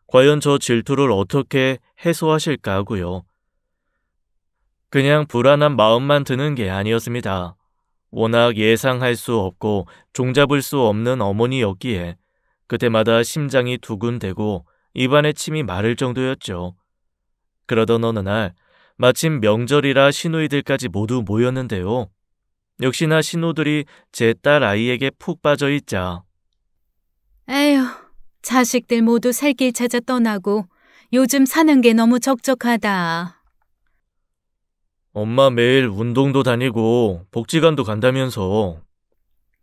과연 저 질투를 어떻게 해소하실까 하고요. 그냥 불안한 마음만 드는 게 아니었습니다. 워낙 예상할 수 없고 종잡을 수 없는 어머니였기에 그때마다 심장이 두근대고 입안에 침이 마를 정도였죠. 그러던 어느 날 마침 명절이라 시누이들까지 모두 모였는데요. 역시나 신우들이 제 딸 아이에게 푹 빠져 있자 에휴, 자식들 모두 살 길 찾아 떠나고 요즘 사는 게 너무 적적하다. 엄마 매일 운동도 다니고 복지관도 간다면서.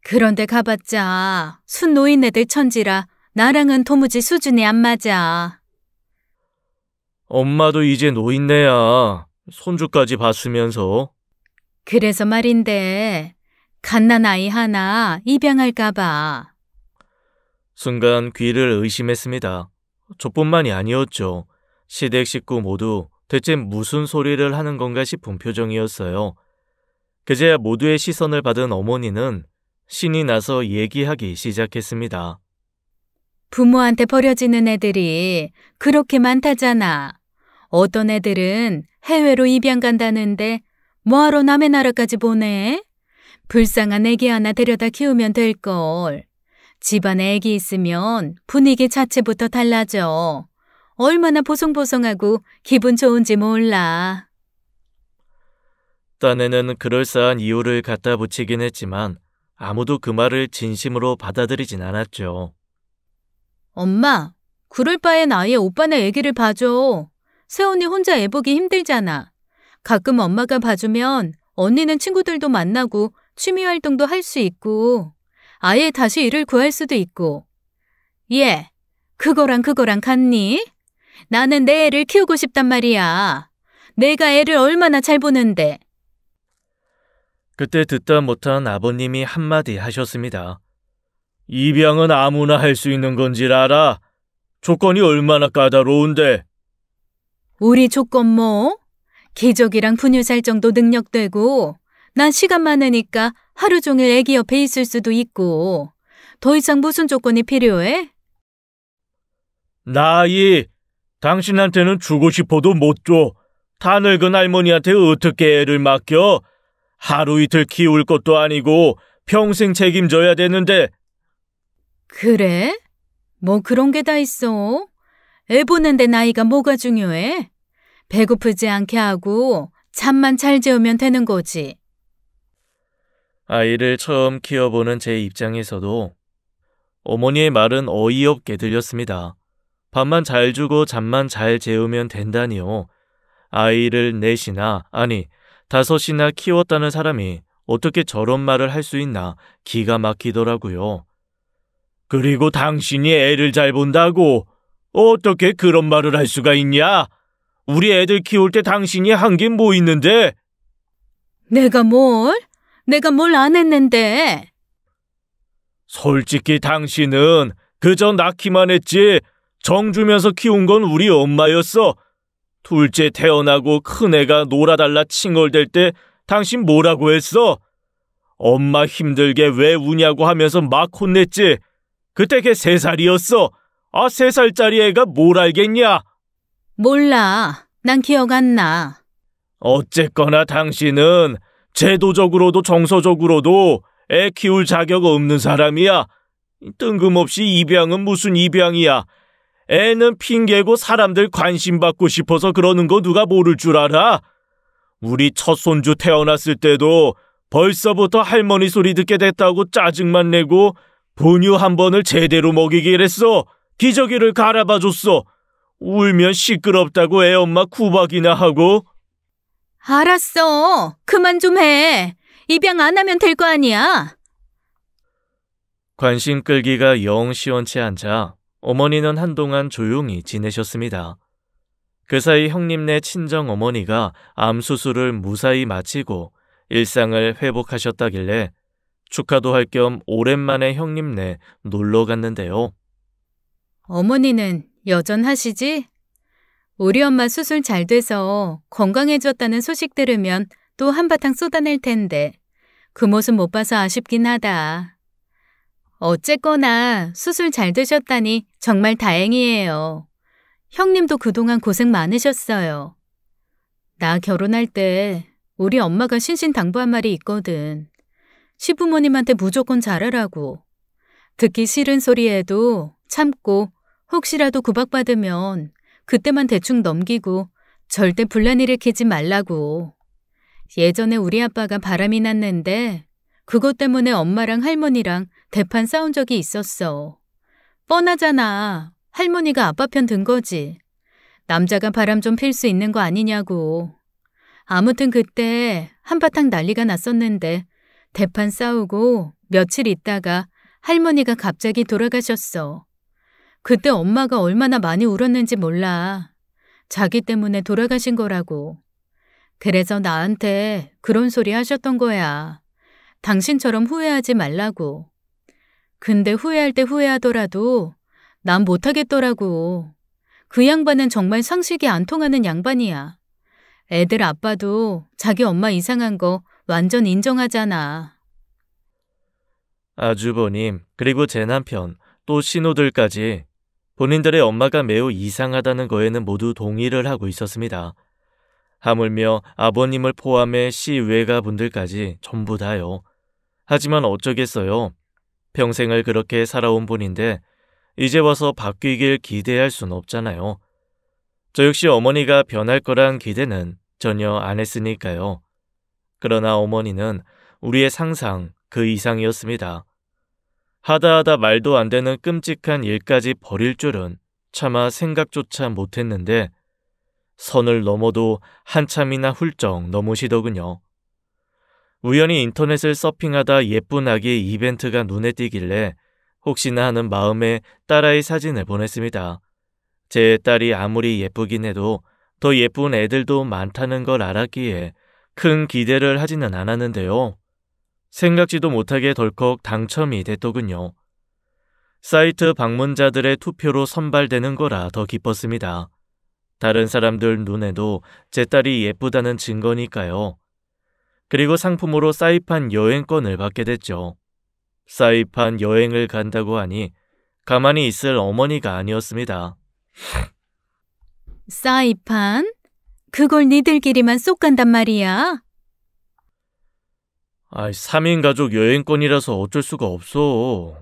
그런데 가봤자 순 노인네들 천지라 나랑은 도무지 수준이 안 맞아. 엄마도 이제 노인네야. 손주까지 봤으면서. 그래서 말인데 갓난 아이 하나 입양할까 봐. 순간 귀를 의심했습니다. 저뿐만이 아니었죠. 시댁 식구 모두 대체 무슨 소리를 하는 건가 싶은 표정이었어요. 그제야 모두의 시선을 받은 어머니는 신이 나서 얘기하기 시작했습니다. 부모한테 버려지는 애들이 그렇게 많다잖아. 어떤 애들은 해외로 입양 간다는데 뭐하러 남의 나라까지 보내? 불쌍한 애기 하나 데려다 키우면 될걸. 집안에 애기 있으면 분위기 자체부터 달라져. 얼마나 보송보송하고 기분 좋은지 몰라. 딴에는 그럴싸한 이유를 갖다 붙이긴 했지만 아무도 그 말을 진심으로 받아들이진 않았죠. 엄마, 그럴 바엔 아예 오빠네 애기를 봐줘. 새언니 혼자 애 보기 힘들잖아. 가끔 엄마가 봐주면 언니는 친구들도 만나고 취미 활동도 할 수 있고 아예 다시 일을 구할 수도 있고. 얘, 그거랑 같니? 나는 내 애를 키우고 싶단 말이야. 내가 애를 얼마나 잘 보는데. 그때 듣다 못한 아버님이 한마디 하셨습니다. 입양은 아무나 할 수 있는 건지 알아? 조건이 얼마나 까다로운데. 우리 조건 뭐? 기저귀랑 분유 살 정도 능력되고 난 시간 많으니까 하루 종일 애기 옆에 있을 수도 있고. 더 이상 무슨 조건이 필요해? 나이, 당신한테는 주고 싶어도 못 줘. 다 늙은 할머니한테 어떻게 애를 맡겨? 하루 이틀 키울 것도 아니고 평생 책임져야 되는데. 그래? 뭐 그런 게 다 있어. 애 보는데 나이가 뭐가 중요해? 배고프지 않게 하고 잠만 잘 재우면 되는 거지. 아이를 처음 키워보는 제 입장에서도 어머니의 말은 어이없게 들렸습니다. 밥만 잘 주고 잠만 잘 재우면 된다니요. 아이를 넷이나, 아니 5이나 키웠다는 사람이 어떻게 저런 말을 할 수 있나 기가 막히더라고요. 그리고 당신이 애를 잘 본다고 어떻게 그런 말을 할 수가 있냐? 우리 애들 키울 때 당신이 한 게 뭐 있는데? 내가 뭘 안 했는데. 솔직히 당신은 그저 낳기만 했지 정 주면서 키운 건 우리 엄마였어. 둘째 태어나고 큰애가 놀아달라 칭얼댈 때 당신 뭐라고 했어? 엄마 힘들게 왜 우냐고 하면서 막 혼냈지. 그때 걔 3살이었어. 3살짜리 애가 뭘 알겠냐? 몰라. 난 기억 안 나. 어쨌거나 당신은 제도적으로도 정서적으로도 애 키울 자격 없는 사람이야. 뜬금없이 입양은 무슨 입양이야. 애는 핑계고 사람들 관심 받고 싶어서 그러는 거 누가 모를 줄 알아? 우리 첫 손주 태어났을 때도 벌써부터 할머니 소리 듣게 됐다고 짜증만 내고 분유 한 번을 제대로 먹이길 했어. 기저귀를 갈아봐줬어. 울면 시끄럽다고 애 엄마 구박이나 하고. 알았어. 그만 좀 해. 입양 안 하면 될 거 아니야. 관심 끌기가 영 시원치 않자 어머니는 한동안 조용히 지내셨습니다. 그 사이 형님네 친정어머니가 암 수술을 무사히 마치고 일상을 회복하셨다길래 축하도 할 겸 오랜만에 형님네 놀러 갔는데요. 어머니는 여전하시지? 우리 엄마 수술 잘 돼서 건강해졌다는 소식 들으면 또 한바탕 쏟아낼 텐데 그 모습 못 봐서 아쉽긴 하다. 어쨌거나 수술 잘 되셨다니 정말 다행이에요. 형님도 그동안 고생 많으셨어요. 나 결혼할 때 우리 엄마가 신신당부한 말이 있거든. 시부모님한테 무조건 잘하라고. 듣기 싫은 소리에도 참고 혹시라도 구박받으면 그때만 대충 넘기고 절대 분란 일으키지 말라고. 예전에 우리 아빠가 바람이 났는데 그것 때문에 엄마랑 할머니랑 대판 싸운 적이 있었어. 뻔하잖아. 할머니가 아빠 편 든 거지. 남자가 바람 좀 필 수 있는 거 아니냐고. 아무튼 그때 한바탕 난리가 났었는데 대판 싸우고 며칠 있다가 할머니가 갑자기 돌아가셨어. 그때 엄마가 얼마나 많이 울었는지 몰라. 자기 때문에 돌아가신 거라고. 그래서 나한테 그런 소리 하셨던 거야. 당신처럼 후회하지 말라고. 근데 후회할 때 후회하더라도 난 못하겠더라고. 그 양반은 정말 상식이 안 통하는 양반이야. 애들 아빠도 자기 엄마 이상한 거 완전 인정하잖아. 아주버님, 그리고 제 남편, 또 신우들까지 본인들의 엄마가 매우 이상하다는 거에는 모두 동의를 하고 있었습니다. 하물며 아버님을 포함해 시외가 분들까지 전부 다요. 하지만 어쩌겠어요. 평생을 그렇게 살아온 분인데 이제 와서 바뀌길 기대할 순 없잖아요. 저 역시 어머니가 변할 거란 기대는 전혀 안 했으니까요. 그러나 어머니는 우리의 상상 그 이상이었습니다. 하다하다 말도 안 되는 끔찍한 일까지 벌일 줄은 차마 생각조차 못했는데 선을 넘어도 한참이나 훌쩍 넘으시더군요. 우연히 인터넷을 서핑하다 예쁜 아기 이벤트가 눈에 띄길래 혹시나 하는 마음에 딸아이 사진을 보냈습니다. 제 딸이 아무리 예쁘긴 해도 더 예쁜 애들도 많다는 걸 알았기에 큰 기대를 하지는 않았는데요. 생각지도 못하게 덜컥 당첨이 됐더군요. 사이트 방문자들의 투표로 선발되는 거라 더 기뻤습니다. 다른 사람들 눈에도 제 딸이 예쁘다는 증거니까요. 그리고 상품으로 사이판 여행권을 받게 됐죠. 사이판 여행을 간다고 하니 가만히 있을 어머니가 아니었습니다. 사이판? 그걸 니들끼리만 쏙 간단 말이야? 3인 가족 여행권이라서 어쩔 수가 없어.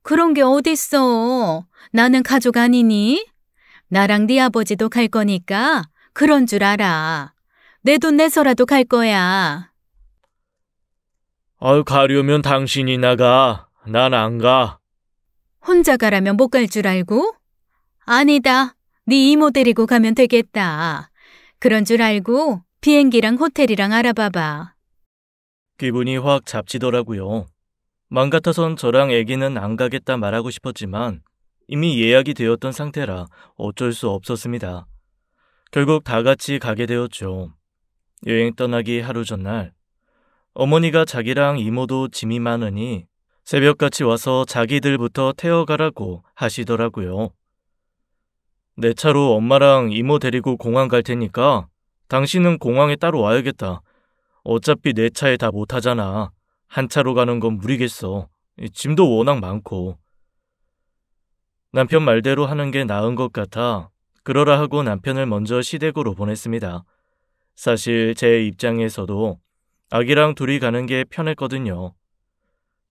그런 게 어딨어. 나는 가족 아니니? 나랑 네 아버지도 갈 거니까 그런 줄 알아. 내 돈 내서라도 갈 거야. 가려면 당신이 나가. 난 안 가. 혼자 가라면 못 갈 줄 알고? 아니다. 네 이모 데리고 가면 되겠다. 그런 줄 알고 비행기랑 호텔이랑 알아봐봐. 기분이 확 잡치더라고요. 맘 같아선 저랑 애기는 안 가겠다 말하고 싶었지만 이미 예약이 되었던 상태라 어쩔 수 없었습니다. 결국 다 같이 가게 되었죠. 여행 떠나기 하루 전날 어머니가 자기랑 이모도 짐이 많으니 새벽같이 와서 자기들부터 태워가라고 하시더라고요. 내 차로 엄마랑 이모 데리고 공항 갈 테니까 당신은 공항에 따로 와야겠다. 어차피 내 차에 다 못 타잖아. 한 차로 가는 건 무리겠어. 짐도 워낙 많고. 남편 말대로 하는 게 나은 것 같아 그러라 하고 남편을 먼저 시댁으로 보냈습니다. 사실 제 입장에서도 아기랑 둘이 가는 게 편했거든요.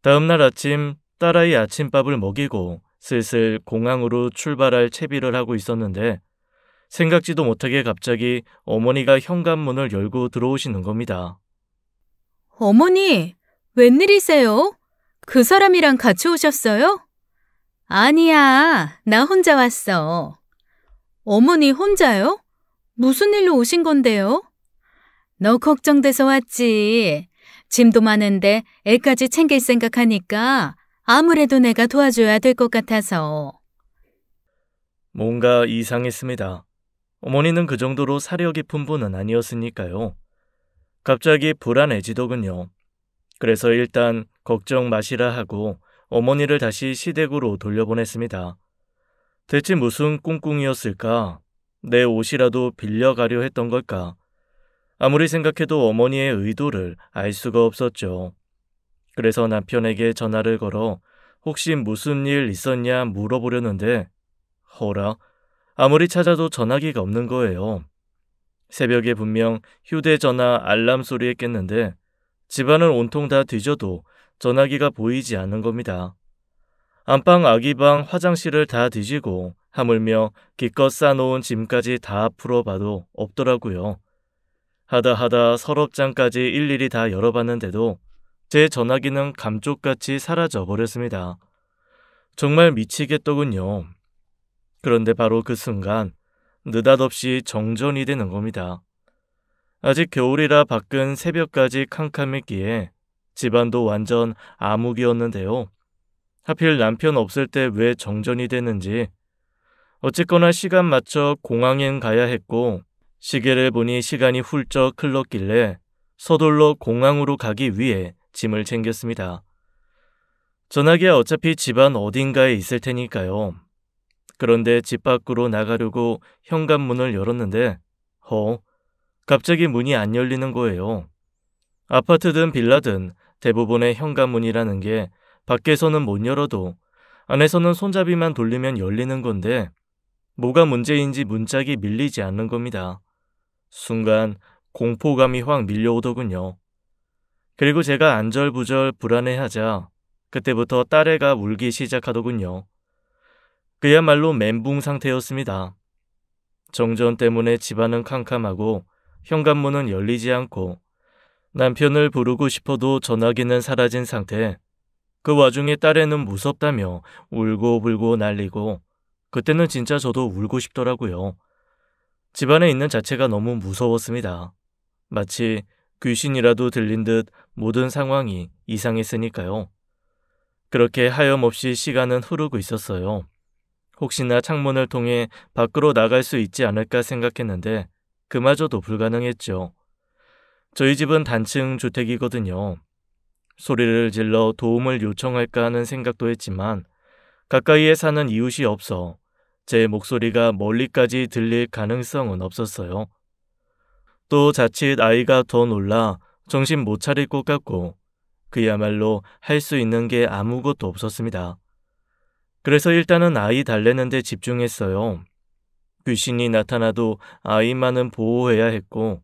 다음날 아침 딸아이 아침밥을 먹이고 슬슬 공항으로 출발할 채비를 하고 있었는데 생각지도 못하게 갑자기 어머니가 현관문을 열고 들어오시는 겁니다. 어머니, 웬일이세요? 그 사람이랑 같이 오셨어요? 아니야, 나 혼자 왔어. 어머니 혼자요? 무슨 일로 오신 건데요? 너 걱정돼서 왔지. 짐도 많은데 애까지 챙길 생각하니까 아무래도 내가 도와줘야 될 것 같아서. 뭔가 이상했습니다. 어머니는 그 정도로 사려 깊은 분은 아니었으니까요. 갑자기 불안해지더군요. 그래서 일단 걱정 마시라 하고 어머니를 다시 시댁으로 돌려보냈습니다. 대체 무슨 꿍꿍이었을까? 내 옷이라도 빌려가려 했던 걸까? 아무리 생각해도 어머니의 의도를 알 수가 없었죠. 그래서 남편에게 전화를 걸어 혹시 무슨 일 있었냐 물어보려는데 허라, 아무리 찾아도 전화기가 없는 거예요. 새벽에 분명 휴대전화 알람 소리에 깼는데 집안을 온통 다 뒤져도 전화기가 보이지 않는 겁니다. 안방, 아기방, 화장실을 다 뒤지고 하물며 기껏 싸놓은 짐까지 다 풀어봐도 없더라고요. 하다 서랍장까지 일일이 다 열어봤는데도 제 전화기는 감쪽같이 사라져버렸습니다. 정말 미치겠더군요. 그런데 바로 그 순간 느닷없이 정전이 되는 겁니다. 아직 겨울이라 밖은 새벽까지 캄캄했기에 집안도 완전 암흑이었는데요. 하필 남편 없을 때 왜 정전이 되는지. 어쨌거나 시간 맞춰 공항엔 가야 했고 시계를 보니 시간이 훌쩍 흘렀길래 서둘러 공항으로 가기 위해 짐을 챙겼습니다. 전화기야 어차피 집안 어딘가에 있을 테니까요. 그런데 집 밖으로 나가려고 현관문을 열었는데 갑자기 문이 안 열리는 거예요. 아파트든 빌라든 대부분의 현관문이라는 게 밖에서는 못 열어도 안에서는 손잡이만 돌리면 열리는 건데 뭐가 문제인지 문짝이 밀리지 않는 겁니다. 순간 공포감이 확 밀려오더군요. 그리고 제가 안절부절 불안해하자 그때부터 딸애가 울기 시작하더군요. 그야말로 멘붕 상태였습니다. 정전 때문에 집안은 캄캄하고 현관문은 열리지 않고 남편을 부르고 싶어도 전화기는 사라진 상태. 그 와중에 딸애는 무섭다며 울고불고 난리고 그때는 진짜 저도 울고 싶더라고요. 집안에 있는 자체가 너무 무서웠습니다. 마치 귀신이라도 들린 듯 모든 상황이 이상했으니까요. 그렇게 하염없이 시간은 흐르고 있었어요. 혹시나 창문을 통해 밖으로 나갈 수 있지 않을까 생각했는데 그마저도 불가능했죠. 저희 집은 단층 주택이거든요. 소리를 질러 도움을 요청할까 하는 생각도 했지만 가까이에 사는 이웃이 없어 제 목소리가 멀리까지 들릴 가능성은 없었어요. 또 자칫 아이가 더 놀라 정신 못 차릴 것 같고 그야말로 할 수 있는 게 아무것도 없었습니다. 그래서 일단은 아이 달래는 데 집중했어요. 귀신이 나타나도 아이만은 보호해야 했고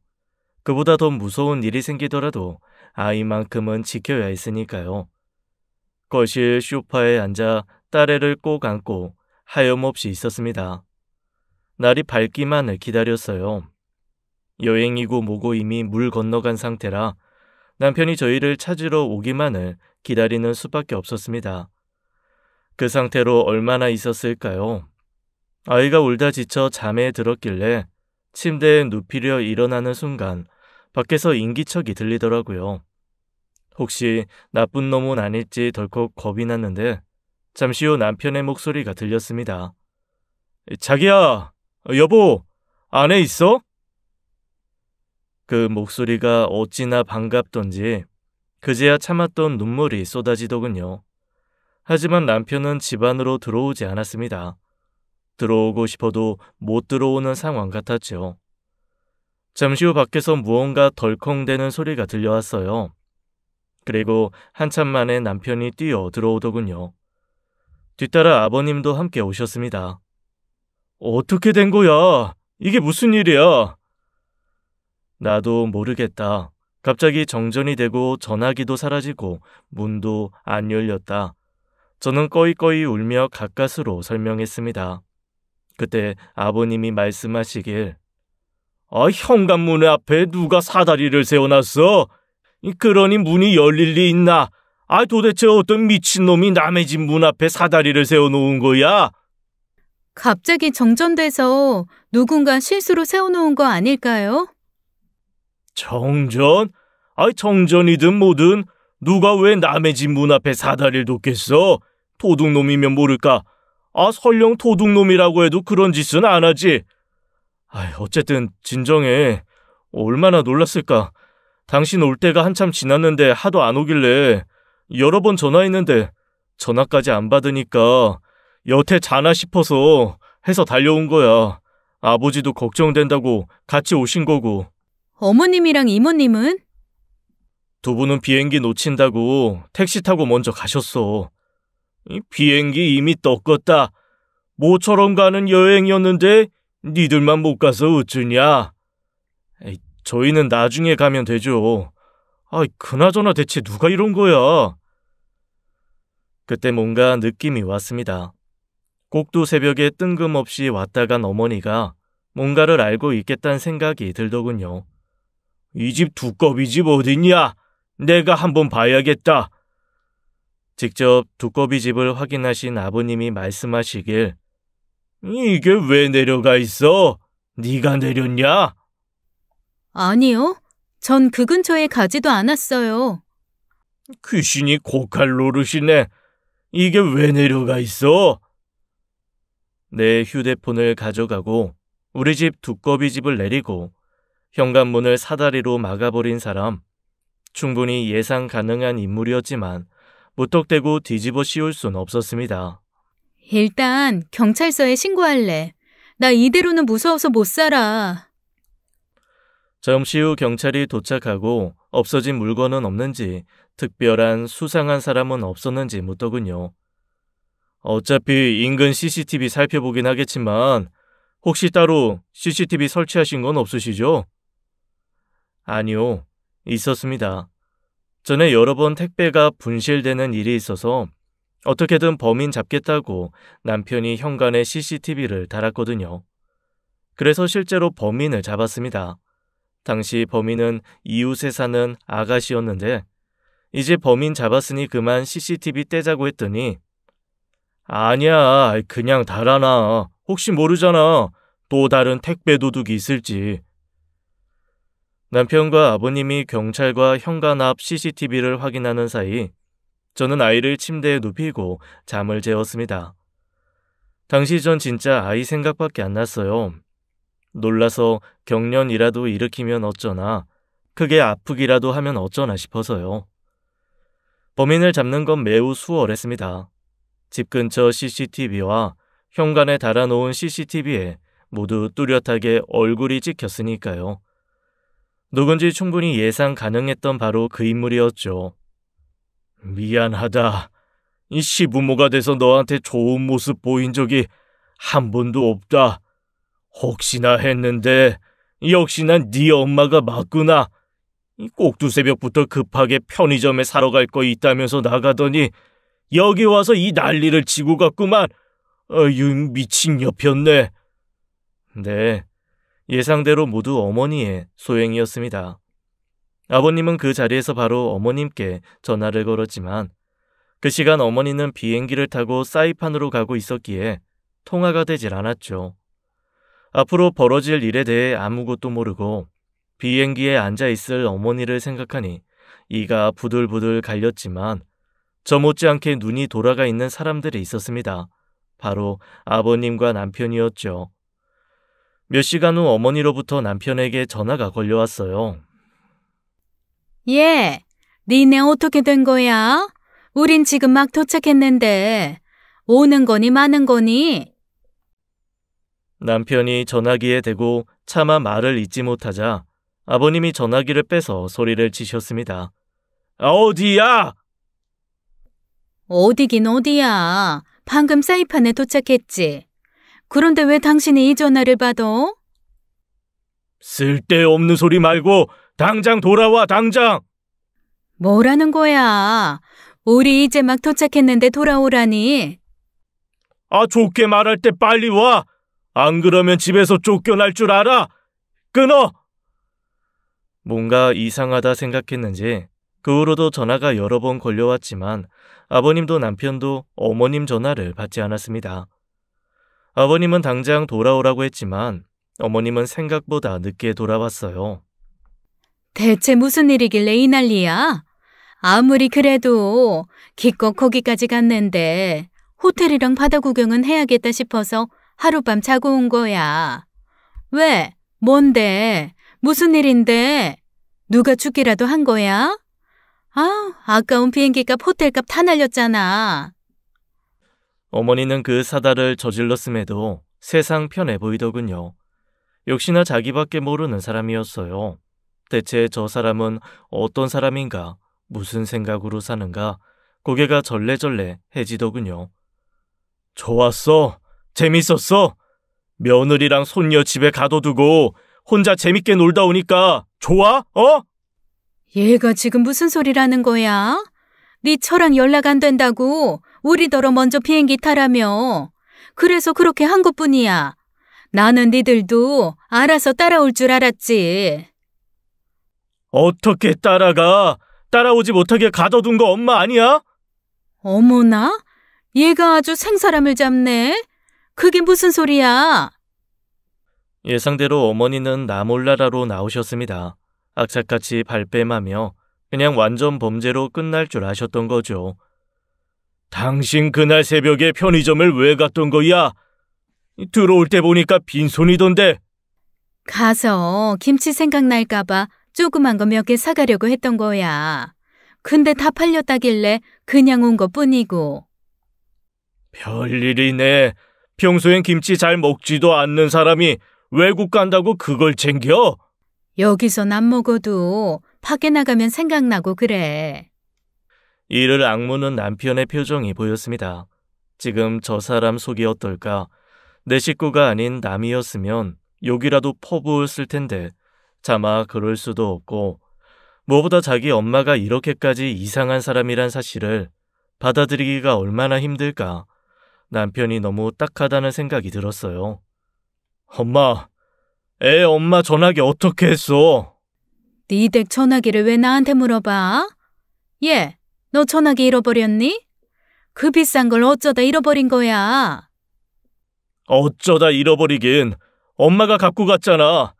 그보다 더 무서운 일이 생기더라도 아이만큼은 지켜야 했으니까요. 거실 소파에 앉아 딸애를 꼭 안고 하염없이 있었습니다. 날이 밝기만을 기다렸어요. 여행이고 뭐고 이미 물 건너간 상태라 남편이 저희를 찾으러 오기만을 기다리는 수밖에 없었습니다. 그 상태로 얼마나 있었을까요? 아이가 울다 지쳐 잠에 들었길래 침대에 눕히려 일어나는 순간 밖에서 인기척이 들리더라고요. 혹시 나쁜 놈은 아닐지 덜컥 겁이 났는데 잠시 후 남편의 목소리가 들렸습니다. 자기야, 여보, 안에 있어? 그 목소리가 어찌나 반갑던지 그제야 참았던 눈물이 쏟아지더군요. 하지만 남편은 집 안으로 들어오지 않았습니다. 들어오고 싶어도 못 들어오는 상황 같았죠. 잠시 후 밖에서 무언가 덜컹대는 소리가 들려왔어요. 그리고 한참 만에 남편이 뛰어 들어오더군요. 뒤따라 아버님도 함께 오셨습니다. 어떻게 된 거야? 이게 무슨 일이야? 나도 모르겠다. 갑자기 정전이 되고 전화기도 사라지고 문도 안 열렸다. 저는 꺼이꺼이 울며 가까스로 설명했습니다. 그때 아버님이 말씀하시길 현관문 앞에 누가 사다리를 세워놨어? 그러니 문이 열릴 리 있나? 도대체 어떤 미친놈이 남의 집 문 앞에 사다리를 세워놓은 거야? 갑자기 정전돼서 누군가 실수로 세워놓은 거 아닐까요? 정전? 정전이든 뭐든 누가 왜 남의 집 문 앞에 사다리를 뒀겠어? 도둑놈이면 모를까? 설령 도둑놈이라고 해도 그런 짓은 안 하지. 어쨌든 진정해. 얼마나 놀랐을까. 당신 올 때가 한참 지났는데 하도 안 오길래 여러 번 전화했는데 전화까지 안 받으니까 여태 자나 싶어서 해서 달려온 거야. 아버지도 걱정된다고 같이 오신 거고. 어머님이랑 이모님은? 두 분은 비행기 놓친다고 택시 타고 먼저 가셨어. 비행기 이미 떴겄다. 모처럼 가는 여행이었는데 니들만 못 가서 어쩌냐. 저희는 나중에 가면 되죠. 그나저나 대체 누가 이런 거야? 그때 뭔가 느낌이 왔습니다. 꼭두 새벽에 뜬금없이 왔다 간 어머니가 뭔가를 알고 있겠다는 생각이 들더군요. 이 집 두꺼비 집 어딨냐? 내가 한번 봐야겠다. 직접 두꺼비 집을 확인하신 아버님이 말씀하시길 이게 왜 내려가 있어? 네가 내렸냐? 아니요. 전 그 근처에 가지도 않았어요. 귀신이 고칼 노릇이네. 이게 왜 내려가 있어? 내 휴대폰을 가져가고 우리 집 두꺼비 집을 내리고 현관문을 사다리로 막아버린 사람. 충분히 예상 가능한 인물이었지만 무턱대고 뒤집어 씌울 순 없었습니다. 일단 경찰서에 신고할래. 나 이대로는 무서워서 못 살아. 잠시 후 경찰이 도착하고 없어진 물건은 없는지 특별한 수상한 사람은 없었는지 묻더군요. 어차피 인근 CCTV 살펴보긴 하겠지만 혹시 따로 CCTV 설치하신 건 없으시죠? 아니요, 있었습니다. 전에 여러 번 택배가 분실되는 일이 있어서 어떻게든 범인 잡겠다고 남편이 현관에 CCTV를 달았거든요. 그래서 실제로 범인을 잡았습니다. 당시 범인은 이웃에 사는 아가씨였는데 이제 범인 잡았으니 그만 CCTV 떼자고 했더니 아니야, 그냥 달아놔. 혹시 모르잖아. 또 다른 택배 도둑이 있을지. 남편과 아버님이 경찰과 현관 앞 CCTV를 확인하는 사이 저는 아이를 침대에 눕히고 잠을 재웠습니다. 당시 전 진짜 아이 생각밖에 안 났어요. 놀라서 경련이라도 일으키면 어쩌나, 크게 아프기라도 하면 어쩌나 싶어서요. 범인을 잡는 건 매우 수월했습니다. 집 근처 CCTV와 현관에 달아놓은 CCTV에 모두 뚜렷하게 얼굴이 찍혔으니까요. 누군지 충분히 예상 가능했던 바로 그 인물이었죠. 미안하다. 이 시부모가 돼서 너한테 좋은 모습 보인 적이 한 번도 없다. 혹시나 했는데 역시나 네 엄마가 맞구나. 꼭두새벽부터 급하게 편의점에 사러 갈 거 있다면서 나가더니 여기 와서 이 난리를 치고 갔구만. 어휴, 미친 녀편네. 네, 예상대로 모두 어머니의 소행이었습니다. 아버님은 그 자리에서 바로 어머님께 전화를 걸었지만 그 시간 어머니는 비행기를 타고 사이판으로 가고 있었기에 통화가 되질 않았죠. 앞으로 벌어질 일에 대해 아무것도 모르고 비행기에 앉아있을 어머니를 생각하니 이가 부들부들 갈렸지만 저 못지않게 눈이 돌아가 있는 사람들이 있었습니다. 바로 아버님과 남편이었죠. 몇 시간 후 어머니로부터 남편에게 전화가 걸려왔어요. 예, 니네 어떻게 된 거야? 우린 지금 막 도착했는데 오는 거니 마는 거니? 남편이 전화기에 대고 차마 말을 잇지 못하자 아버님이 전화기를 빼서 소리를 치셨습니다. 어디야? 어디긴 어디야. 방금 사이판에 도착했지. 그런데 왜 당신이 이 전화를 받아? 쓸데없는 소리 말고 당장 돌아와, 당장! 뭐라는 거야? 우리 이제 막 도착했는데 돌아오라니. 좋게 말할 때 빨리 와! 안 그러면 집에서 쫓겨날 줄 알아! 끊어! 뭔가 이상하다 생각했는지 그 후로도 전화가 여러 번 걸려왔지만 아버님도 남편도 어머님 전화를 받지 않았습니다. 아버님은 당장 돌아오라고 했지만 어머님은 생각보다 늦게 돌아왔어요. 대체 무슨 일이길래 이 난리야? 아무리 그래도 기껏 거기까지 갔는데 호텔이랑 바다 구경은 해야겠다 싶어서 하룻밤 자고 온 거야. 왜? 뭔데? 무슨 일인데? 누가 죽기라도 한 거야? 아까운 비행기값 호텔값 다 날렸잖아. 어머니는 그 사달을 저질렀음에도 세상 편해 보이더군요. 역시나 자기밖에 모르는 사람이었어요. 대체 저 사람은 어떤 사람인가, 무슨 생각으로 사는가, 고개가 절레절레 해지더군요. 좋았어. 재밌었어. 며느리랑 손녀 집에 가둬두고 혼자 재밌게 놀다 오니까 좋아? 얘가 지금 무슨 소리라는 거야? 네 처랑 연락 안 된다고 우리더러 먼저 비행기 타라며. 그래서 그렇게 한 것뿐이야. 나는 니들도 알아서 따라올 줄 알았지. 어떻게 따라가? 따라오지 못하게 가둬둔 거 엄마 아니야? 어머나? 얘가 아주 생사람을 잡네. 그게 무슨 소리야? 예상대로 어머니는 나몰라라로 나오셨습니다. 악착같이 발뺌하며 그냥 완전 범죄로 끝날 줄 아셨던 거죠. 당신 그날 새벽에 편의점을 왜 갔던 거야? 들어올 때 보니까 빈손이던데. 가서 김치 생각날까봐 조그만 거 몇 개 사가려고 했던 거야. 근데 다 팔렸다길래 그냥 온 것뿐이고. 별일이네. 평소엔 김치 잘 먹지도 않는 사람이 외국 간다고 그걸 챙겨? 여기선 안 먹어도 밖에 나가면 생각나고 그래. 이를 악무는 남편의 표정이 보였습니다. 지금 저 사람 속이 어떨까? 내 식구가 아닌 남이었으면 욕이라도 퍼부었을 텐데 차마 그럴 수도 없고, 무엇보다 자기 엄마가 이렇게까지 이상한 사람이란 사실을 받아들이기가 얼마나 힘들까. 남편이 너무 딱하다는 생각이 들었어요. 엄마, 애 엄마 전화기 어떻게 했어? 네 댁 전화기를 왜 나한테 물어봐? 얘, 너 전화기 잃어버렸니? 그 비싼 걸 어쩌다 잃어버린 거야? 어쩌다 잃어버리긴. 엄마가 갖고 갔잖아.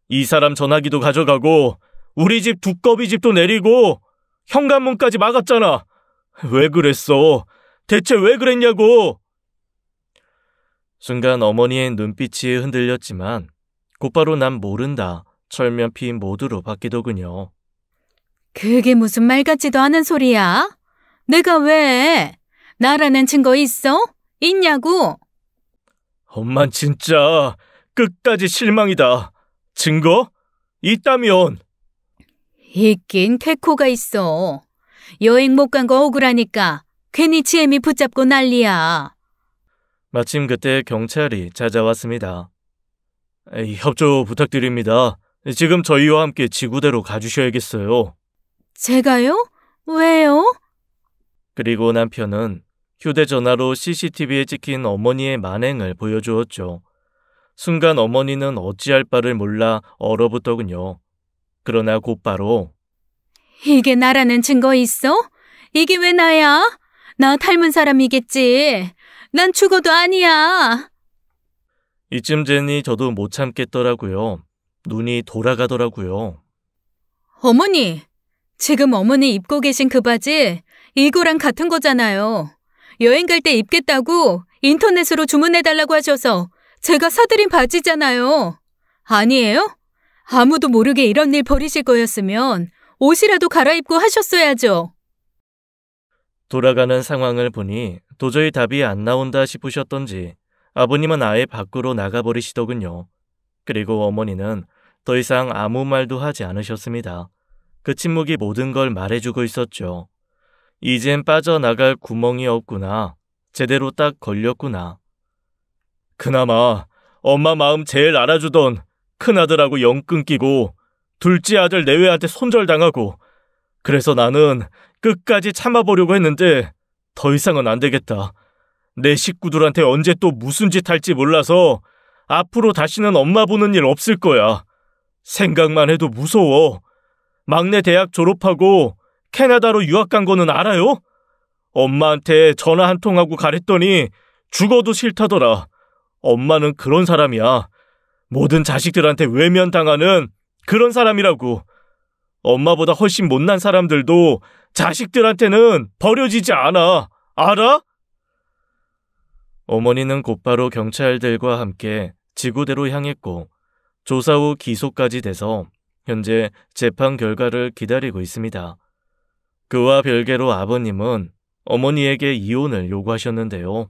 이 사람 전화기도 가져가고 우리 집 두꺼비 집도 내리고 현관문까지 막았잖아. 왜 그랬어? 대체 왜 그랬냐고. 순간 어머니의 눈빛이 흔들렸지만 곧바로 난 모른다, 철면피 모드로 바뀌더군요. 그게 무슨 말 같지도 않은 소리야? 내가 왜? 나라는 증거 있어? 있냐고? 엄만 진짜 끝까지 실망이다. 증거? 있다면. 있긴 개코가 있어. 여행 못 간 거 억울하니까 괜히 지엠이 붙잡고 난리야. 마침 그때 경찰이 찾아왔습니다. 협조 부탁드립니다. 지금 저희와 함께 지구대로 가주셔야겠어요. 제가요? 왜요? 그리고 남편은 휴대전화로 CCTV에 찍힌 어머니의 만행을 보여주었죠. 순간 어머니는 어찌할 바를 몰라 얼어붙더군요. 그러나 곧바로 이게 나라는 증거 있어? 이게 왜 나야? 나 닮은 사람이겠지. 난 죽어도 아니야. 이쯤 되니 저도 못 참겠더라고요. 눈이 돌아가더라고요. 어머니, 지금 어머니 입고 계신 그 바지 이거랑 같은 거잖아요. 여행 갈 때 입겠다고 인터넷으로 주문해달라고 하셔서 제가 사드린 바지잖아요. 아니에요? 아무도 모르게 이런 일 벌이실 거였으면 옷이라도 갈아입고 하셨어야죠. 돌아가는 상황을 보니 도저히 답이 안 나온다 싶으셨던지 아버님은 아예 밖으로 나가버리시더군요. 그리고 어머니는 더 이상 아무 말도 하지 않으셨습니다. 그 침묵이 모든 걸 말해주고 있었죠. 이젠 빠져나갈 구멍이 없구나. 제대로 딱 걸렸구나. 그나마 엄마 마음 제일 알아주던 큰아들하고 영 끊기고 둘째 아들 내외한테 손절당하고 그래서 나는 끝까지 참아보려고 했는데 더 이상은 안 되겠다. 내 식구들한테 언제 또 무슨 짓 할지 몰라서 앞으로 다시는 엄마 보는 일 없을 거야. 생각만 해도 무서워. 막내 대학 졸업하고 캐나다로 유학 간 거는 알아요? 엄마한테 전화 한 통하고 가랬더니 죽어도 싫다더라. 엄마는 그런 사람이야. 모든 자식들한테 외면당하는 그런 사람이라고. 엄마보다 훨씬 못난 사람들도 자식들한테는 버려지지 않아. 알아? 어머니는 곧바로 경찰들과 함께 지구대로 향했고 조사 후 기소까지 돼서 현재 재판 결과를 기다리고 있습니다. 그와 별개로 아버님은 어머니에게 이혼을 요구하셨는데요.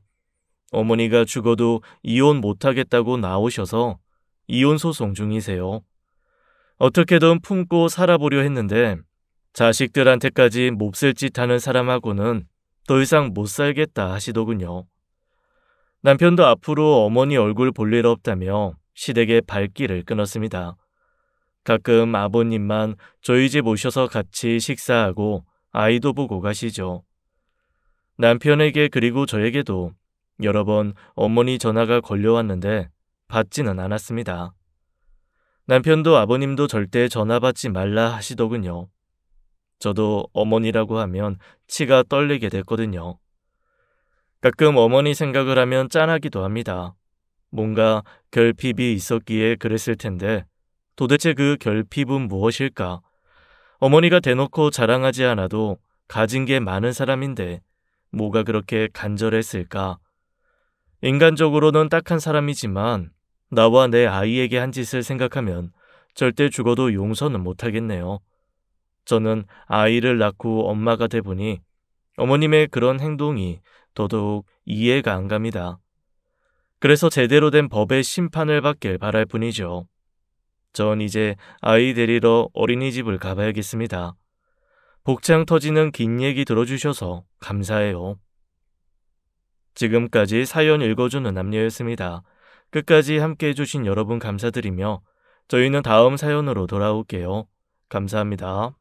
어머니가 죽어도 이혼 못하겠다고 나오셔서 이혼 소송 중이세요. 어떻게든 품고 살아보려 했는데 자식들한테까지 몹쓸 짓 하는 사람하고는 더 이상 못 살겠다 하시더군요. 남편도 앞으로 어머니 얼굴 볼 일 없다며 시댁의 발길을 끊었습니다. 가끔 아버님만 저희 집 오셔서 같이 식사하고 아이도 보고 가시죠. 남편에게 그리고 저에게도 여러 번 어머니 전화가 걸려왔는데 받지는 않았습니다. 남편도 아버님도 절대 전화 받지 말라 하시더군요. 저도 어머니라고 하면 치가 떨리게 됐거든요. 가끔 어머니 생각을 하면 짠하기도 합니다. 뭔가 결핍이 있었기에 그랬을 텐데 도대체 그 결핍은 무엇일까? 어머니가 대놓고 자랑하지 않아도 가진 게 많은 사람인데 뭐가 그렇게 간절했을까? 인간적으로는 딱한 사람이지만 나와 내 아이에게 한 짓을 생각하면 절대 죽어도 용서는 못하겠네요. 저는 아이를 낳고 엄마가 돼보니 어머님의 그런 행동이 더더욱 이해가 안 갑니다. 그래서 제대로 된 법의 심판을 받길 바랄 뿐이죠. 전 이제 아이 데리러 어린이집을 가봐야겠습니다. 복창 터지는 긴 얘기 들어주셔서 감사해요. 지금까지 사연 읽어주는 남녀였습니다. 끝까지 함께 해주신 여러분 감사드리며 저희는 다음 사연으로 돌아올게요. 감사합니다.